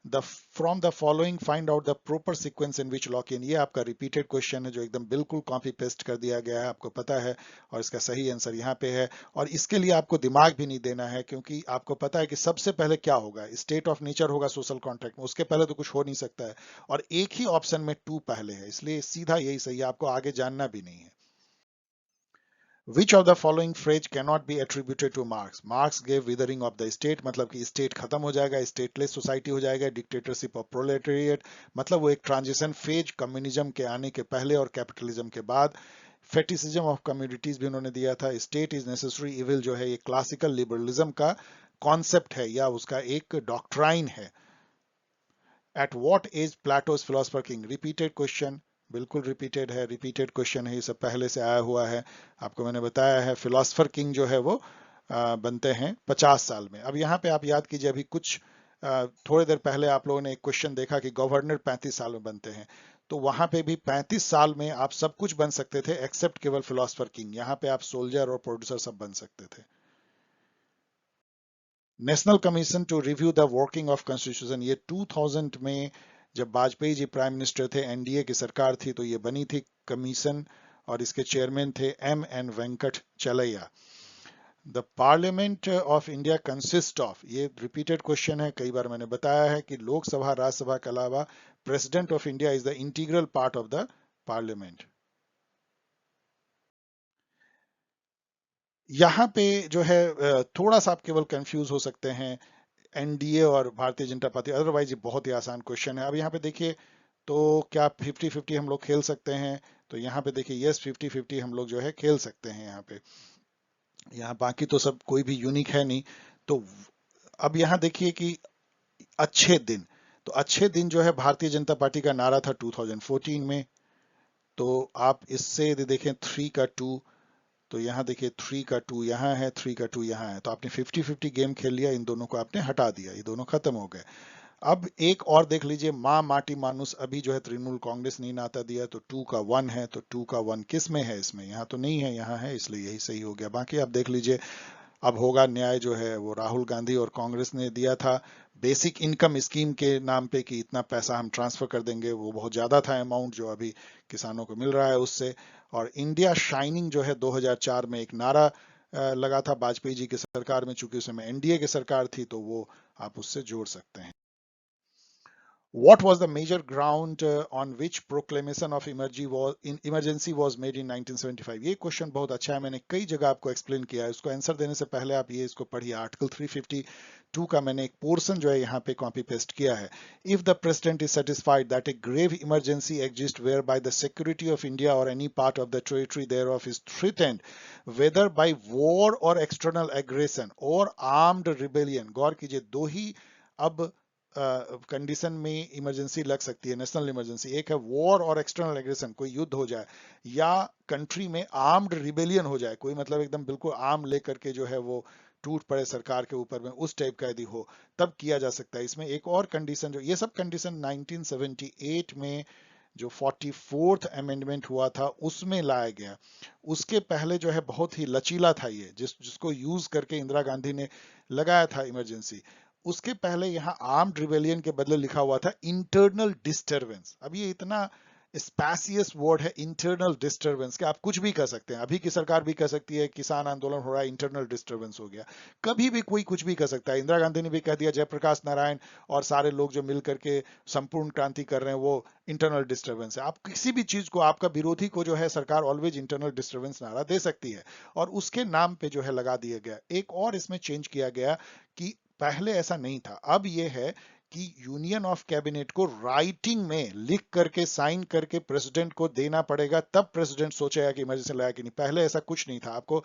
The from the following find out the proper sequence in which lock in, ये आपका रिपीटेड क्वेश्चन है जो एकदम बिल्कुल कॉपी पेस्ट कर दिया गया है, आपको पता है। और इसका सही आंसर यहाँ पे है। और इसके लिए आपको दिमाग भी नहीं देना है, क्योंकि आपको पता है कि सबसे पहले क्या होगा, स्टेट ऑफ नेचर होगा सोशल कॉन्ट्रैक्ट में, उसके पहले तो कुछ हो नहीं सकता है। और एक ही ऑप्शन में 2 पहले है, इसलिए सीधा यही सही है, आपको आगे जानना भी नहीं है। Which of the following phrase cannot be attributed to Marx? Marx gave withering of the state, मतलब कि स्टेट खत्म हो जाएगा, स्टेटलेस सोसाइटी हो जाएगा। डिक्टेटरशिप ऑफ प्रोलेटेरिएट, मतलब वो एक ट्रांजिशन फेज कम्युनिज्म के आने के पहले और कैपिटलिज्म के बाद। फेटिसिज्म ऑफ कम्युनिटीज भी उन्होंने दिया था। स्टेट इज नेसेसरी इविल जो है ये क्लासिकल लिबरलिज्म का कॉन्सेप्ट है या उसका एक डॉक्ट्राइन है। At what age Plato's philosopher king, repeated question, बिल्कुल रिपीटेड है, रिपीटेड क्वेश्चन है, ये सब पहले से आया हुआ है। आपको मैंने बताया है फिलोसफर किंग जो है वो बनते हैं 50 साल में। अब यहाँ पे आप याद कीजिए, अभी कुछ थोड़ी देर पहले आप लोगों ने एक क्वेश्चन देखा कि गवर्नर 35 साल में बनते हैं, तो वहां पे भी 35 साल में आप सब कुछ बन सकते थे एक्सेप्ट केवल फिलोसफर किंग। यहाँ पे आप सोल्जर और प्रोड्यूसर सब बन सकते थे। National commission to review the working of constitution, ये 2000 में जब वाजपेयी जी प्राइम मिनिस्टर थे, एनडीए की सरकार थी, तो ये बनी थी कमीशन और इसके चेयरमैन थे एम वेंकट चलैया। The parliament of India consist of, ये रिपीटेड क्वेश्चन है, कई बार मैंने बताया है कि लोकसभा राज्यसभा के अलावा president of India is the integral part of the parliament. यहां पे जो है थोड़ा सा आप केवल कंफ्यूज हो सकते हैं एनडीए और भारतीय जनता पार्टी, अदरवाइज ये बहुत ही आसान क्वेश्चन है। अब यहाँ पे देखिए, तो क्या 50-50 हम लोग खेल सकते हैं? तो यहाँ पे देखिए यस 50-50 हम लोग जो है खेल सकते हैं यहाँ पे। यहाँ बाकी तो सब कोई भी यूनिक है नहीं। तो अब यहाँ देखिए कि अच्छे दिन, तो अच्छे दिन जो है भारतीय जनता पार्टी का नारा था 2014 में। तो आप इससे यदि देखें 3 का 2, तो यहाँ देखिए 3 का 2 यहाँ है, 3 का 2 यहाँ है, तो आपने 50-50 गेम खेल लिया, इन दोनों को आपने हटा दिया, ये दोनों खत्म हो गए। अब एक और देख लीजिए, माँ माटी मानुस, अभी जो है तृणमूल कांग्रेस ने नाता दिया, तो 2 का 1 है, तो 2 का 1 किस में है? इसमें, यहाँ तो नहीं है, यहाँ है, इसलिए यही सही हो गया। बाकी आप देख लीजिए, अब होगा न्याय जो है वो राहुल गांधी और कांग्रेस ने दिया था बेसिक इनकम स्कीम के नाम पे कि इतना पैसा हम ट्रांसफर कर देंगे, वो बहुत ज्यादा था अमाउंट जो अभी किसानों को मिल रहा है उससे। और इंडिया शाइनिंग जो है 2004 में एक नारा लगा था वाजपेयी जी की सरकार में, चूंकि उस समय एनडीए की सरकार थी, तो वो आप उससे जोड़ सकते हैं। What was the major ground on which proclamation of emergency was made in 1975? ये क्वेश्चन बहुत अच्छा है, मैंने कई जगह आपको एक्सप्लेन किया है। उसको आंसर देने से पहले आप ये इसको पढ़िए, आर्टिकल 352 का मैंने एक पोर्शन जो है यहाँ पे कॉपी पेस्ट किया है। If the president is satisfied that a grave emergency exists whereby the security of India or any part of the territory thereof is threatened, whether by war or external aggression or armed rebellion, गौर कीजिए, दो ही अब कंडीशन में इमरजेंसी लग सकती है, नेशनल इमरजेंसी। एक है वॉर और एक्सटर्नल एग्रेशन, कोई युद्ध हो जाए, या कंट्री में आर्म्ड रिबेलियन हो जाए, कोई मतलब एकदम बिल्कुल आर्म लेकर के जो है वो टूट पड़े सरकार के ऊपर में, उस टाइप का यदि हो, तब किया जा सकता है। इसमें एक और कंडीशन, जो ये सब कंडीशन 1978 में जो 44th अमेंडमेंट हुआ था उसमें लाया गया। उसके पहले जो है बहुत ही लचीला था ये, जिसको यूज करके इंदिरा गांधी ने लगाया था इमरजेंसी। उसके पहले यहाँ आर्म्ड रिबेलियन के बदले लिखा हुआ था इंटरनल डिस्टरबेंस। अब ये इतना स्पैसियस वर्ड है इंटरनल डिस्टरबेंस, कि आप कुछ भी कर सकते हैं। अभी की सरकार भी कह सकती है किसान आंदोलन हो रहा है, इंटरनल डिस्टरबेंस हो गया। कभी भी कोई कुछ भी कर सकता है। इंदिरा गांधी ने भी कह दिया जयप्रकाश नारायण और सारे लोग जो मिल करके संपूर्ण क्रांति कर रहे हैं वो इंटरनल डिस्टरबेंस है। आप किसी भी चीज को, आपका विरोधी को जो है सरकार ऑलवेज इंटरनल डिस्टरबेंस नारा दे सकती है, और उसके नाम पे जो है लगा दिया गया। एक और इसमें चेंज किया गया कि पहले ऐसा नहीं था, अब यह है कि यूनियन ऑफ कैबिनेट को राइटिंग में लिख करके साइन करके प्रेसिडेंट को देना पड़ेगा, तब प्रेसिडेंट सोचेगा कि इमरजेंसी लगाया कि नहीं। पहले ऐसा कुछ नहीं था। आपको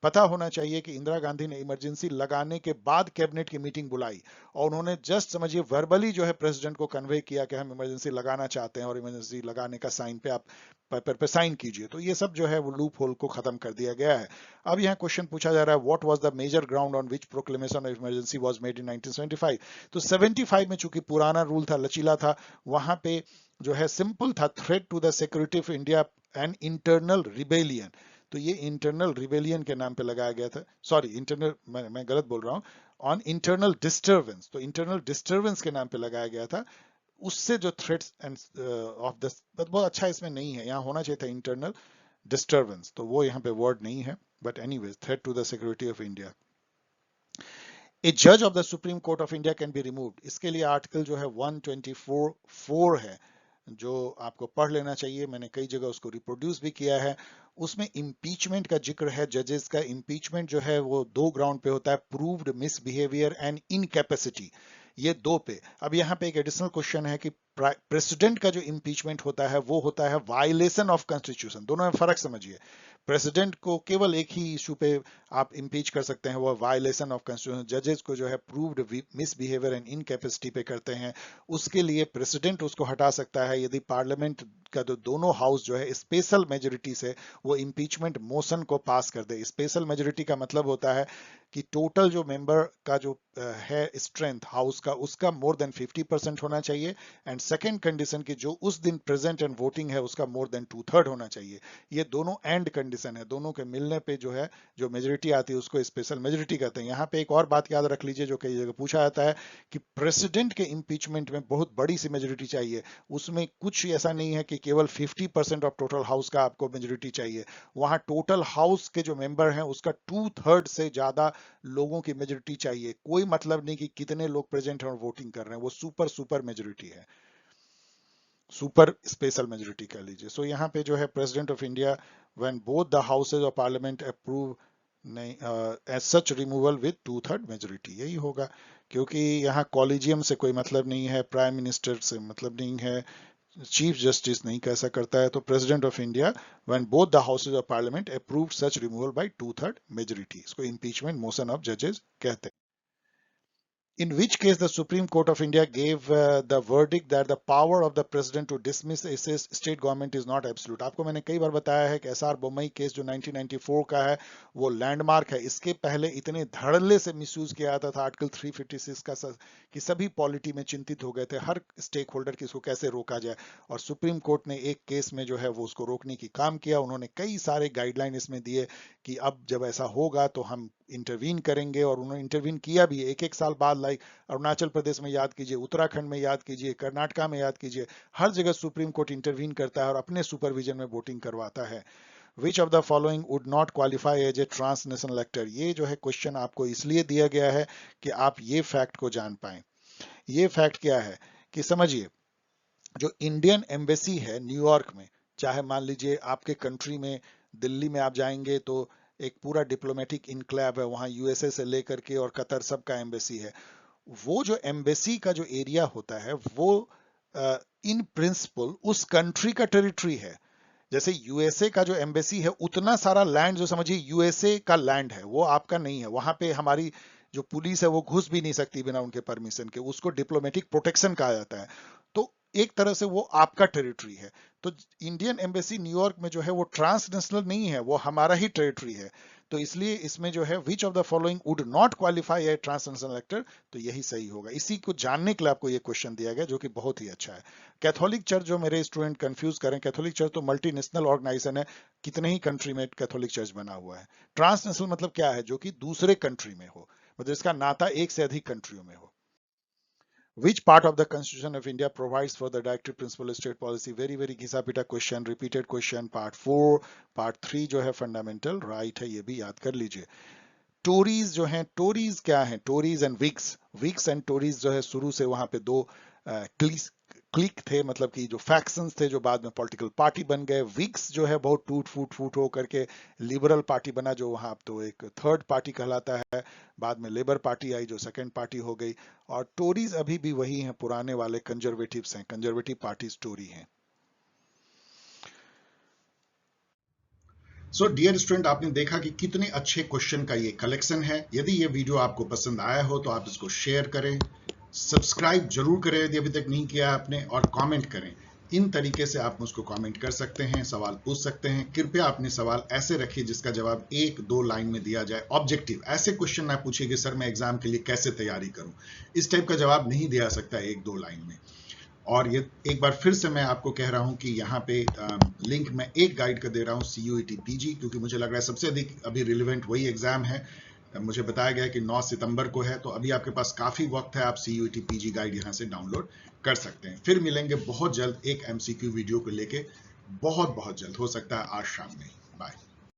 पता होना चाहिए कि इंदिरा गांधी ने इमरजेंसी लगाने के बाद कैबिनेट की मीटिंग बुलाई, और उन्होंने जस्ट समझिए वर्बली जो है प्रेसिडेंट को कन्वे किया कि हम इमरजेंसी लगाना चाहते हैं, और इमरजेंसी लगाने का साइन पे आप पेपर पे साइन कीजिए। तो ये सब जो है वो लूप होल को खत्म कर दिया गया है। अब यहाँ क्वेश्चन पूछा जा रहा है, what was the major ground on which proclamation of emergency was made in 1975? तो 75 में चूंकि पुराना रूल था, लचीला था, वहां पे जो है सिंपल था, threat to the security of India and internal rebellion. तो ये इंटरनल रिबेलियन के नाम पे लगाया गया था, सॉरी इंटरनल, मैं गलत बोल रहा हूँ, ऑन इंटरनल डिस्टर्बेंस, तो इंटरनल डिस्टर्बेंस के नाम पे लगाया गया था। उससे जो थ्रेट्स एंड ऑफ द, बहुत अच्छा इसमें नहीं है, यहाँ होना चाहिए था इंटरनल डिस्टर्बेंस, तो वो यहाँ पे वर्ड नहीं है, but anyways threat to the security of India. A जज of the supreme Court of India can be removed, इसके लिए आर्टिकल जो है 124(4) है, जो आपको पढ़ लेना चाहिए। मैंने कई जगह उसको रिप्रोड्यूस भी किया है। उसमें इम्पीचमेंट का जिक्र है। जजेस का इम्पीचमेंट जो है वो 2 ग्राउंड पे होता है, प्रूव्ड मिसबिहेवियर एंड इनकैपेसिटी, ये 2 पे। अब यहाँ पे एक एडिशनल क्वेश्चन है कि प्रेसिडेंट का जो इम्पीचमेंट होता है वो होता है वायलेशन ऑफ कॉन्स्टिट्यूशन। दोनों में फर्क समझिए। प्रेसिडेंट को केवल एक ही इशू पे आप इम्पीच कर सकते हैं, वो वायलेशन ऑफ कॉन्स्टिट्यूशन। जजेस को जो है प्रूव्ड मिसबिहेवियर एंड इनकैपेसिटी पे करते हैं, उसके लिए प्रेसिडेंट उसको हटा सकता है यदि पार्लियामेंट का जो दोनों हाउस जो है स्पेशल मेजोरिटी से वो इम्पीचमेंट मोशन को पास कर दे। स्पेशल मेजोरिटी का मतलब होता है कि टोटल जो मेंबर का जो है स्ट्रेंथ हाउस का, उसका मोर देन 50% होना चाहिए, एंड सेकंड कंडीशन की जो उस दिन प्रेजेंट एंड वोटिंग है उसका मोर देन 2/3 होना चाहिए। ये दोनों एंड कंडीशन है, दोनों के मिलने पे जो है जो मेजोरिटी आती है उसको स्पेशल मेजोरिटी कहते हैं। यहाँ पे एक और बात याद रख लीजिए जो कई जगह पूछा जाता है कि प्रेसिडेंट के इम्पीचमेंट में बहुत बड़ी सी मेजोरिटी चाहिए। उसमें कुछ ऐसा नहीं है कि केवल 50% ऑफ टोटल हाउस का आपको मेजोरिटी चाहिए। वहां टोटल हाउस के जो मेंबर हैं उसका 2/3 से ज्यादा लोगों की मेजोरिटी चाहिए। कोई मतलब नहीं कि कितने लोग प्रेजेंट हैं और वोटिंग कर रहे हैं, वो सुपर सुपर मेजोरिटी है, सुपर स्पेशल मेजोरिटी कह लीजिए। सो यहाँ पे जो है president of India when both the houses of parliament approve नहीं as such removal with 2/3 majority, यही होगा। क्योंकि यहाँ कॉलेजियम से कोई मतलब नहीं है, प्राइम मिनिस्टर से मतलब नहीं है, चीफ जस्टिस नहीं कैसा करता है, तो president of India when both the houses of parliament approve such removal by 2/3 majority, इसको इम्पीचमेंट मोशन ऑफ जजेस कहते हैं। In which case the Supreme Court of India gave the verdict that the power of the president to dismiss a state government is not absolute। आपको मैंने कई बार बताया है कि एसआर बोम्मई केस जो 1994 का है वो लैंडमार्क है। इसके पहले इतने धड़ल्ले से मिसयूज किया जाता था आर्टिकल 356 का कि सभी पॉलिटी में चिंतित हो गए थे, हर स्टेक होल्डर की इसको कैसे रोका जाए। और सुप्रीम कोर्ट ने एक केस में जो है वो उसको रोकने की काम किया। उन्होंने कई सारे गाइडलाइन इसमें दिए कि अब जब ऐसा होगा तो हम इंटरवीन करेंगे, और उन्होंने इंटरवीन किया भी एक एक साल बाद। लाइक अरुणाचल प्रदेश में याद कीजिए, उत्तराखंड में याद कीजिए, कर्नाटका में याद कीजिए, हर जगह सुप्रीम कोर्ट इंटरवीन करता है और अपने सुपरविजन में वोटिंग करवाता है। Which of the following would not qualify as a transnational actor, ये जो है क्वेश्चन आपको इसलिए दिया गया है कि आप ये फैक्ट को जान पाए। ये फैक्ट क्या है कि समझिए, जो इंडियन एम्बेसी है न्यूयॉर्क में, चाहे मान लीजिए आपके कंट्री में दिल्ली में आप जाएंगे तो एक पूरा डिप्लोमेटिक इनक्लेव है, वहां यूएसए से लेकर के और कतर सबका एम्बेसी है। वो जो एम्बेसी का जो एरिया होता है वो इन प्रिंसिपल उस कंट्री का टेरिटरी है। जैसे यूएसए का जो एम्बेसी है उतना सारा लैंड जो समझिए यूएसए का लैंड है वो आपका नहीं है। वहां पे हमारी जो पुलिस है वो घुस भी नहीं सकती बिना उनके परमिशन के, उसको डिप्लोमेटिक प्रोटेक्शन कहा जाता है। तो एक तरह से वो आपका टेरिटरी है। तो इंडियन एम्बेसी न्यूयॉर्क में जो है वो ट्रांसनेशनल नहीं है, वो हमारा ही टेरिटरी है। तो इसलिए इसमें जो है which of the following would not qualify A transnational actor, तो यही सही होगा। इसी को जानने के लिए आपको ये क्वेश्चन दिया गया जो कि बहुत ही अच्छा है। कैथोलिक चर्च, जो मेरे स्टूडेंट कंफ्यूज करें, कैथोलिक चर्च तो मल्टीनेशनल ऑर्गेनाइजेशन है, कितने ही कंट्री में कैथोलिक चर्च बना हुआ है। ट्रांसनेशनल मतलब क्या है, जो कि दूसरे कंट्री में हो, मतलब इसका नाता एक से अधिक कंट्रियों में हो। Which part of the Constitution of India provides for the directive principle of state policy? Very very घिसा पिटा question, repeated question. Part 4, part 3 जो है फंडामेंटल राइट है, ये भी याद कर लीजिए। टोरीज जो हैं, टोरीज क्या है, Tories and wigs, wigs and Tories जो है शुरू से वहां पे दो क्लिक थे, मतलब कि जो फैक्शंस थे जो बाद में पॉलिटिकल पार्टी बन गए। विग्स जो है बहुत टूट फूट हो करके लिबरल पार्टी बना, जो वहां तो एक थर्ड पार्टी कहलाता है। बाद में लेबर पार्टी आई जो सेकंड पार्टी हो गई। और टोरीज अभी भी वही हैं, पुराने वाले कंजर्वेटिव्स हैं, कंजर्वेटिव पार्टीज टोरी हैं। सो डियर स्टूडेंट, आपने देखा कि कितने अच्छे क्वेश्चन का ये कलेक्शन है। यदि ये वीडियो आपको पसंद आया हो तो आप इसको शेयर करें, सब्सक्राइब जरूर करें यदि अभी तक नहीं किया आपने, और कमेंट करें। इन तरीके से आप मुझको कमेंट कर सकते हैं, सवाल पूछ सकते हैं। कृपया अपने सवाल ऐसे रखिए जिसका जवाब 1-2 लाइन में दिया जाए, ऑब्जेक्टिव। ऐसे क्वेश्चन ना पूछिए कि सर मैं एग्जाम के लिए कैसे तैयारी करूं, इस टाइप का जवाब नहीं दिया सकता 1-2 लाइन में। और ये एक बार फिर से मैं आपको कह रहा हूं कि यहाँ पे लिंक मैं एक गाइड का दे रहा हूं, CUET PG, क्योंकि मुझे लग रहा है सबसे अधिक अभी रिलेवेंट वही एग्जाम है। मुझे बताया गया कि 9 सितंबर को है, तो अभी आपके पास काफी वक्त है, आप CUET PG गाइड यहाँ से डाउनलोड कर सकते हैं। फिर मिलेंगे बहुत जल्द एक MCQ वीडियो को लेके, बहुत बहुत जल्द, हो सकता है आज शाम में ही। बाय।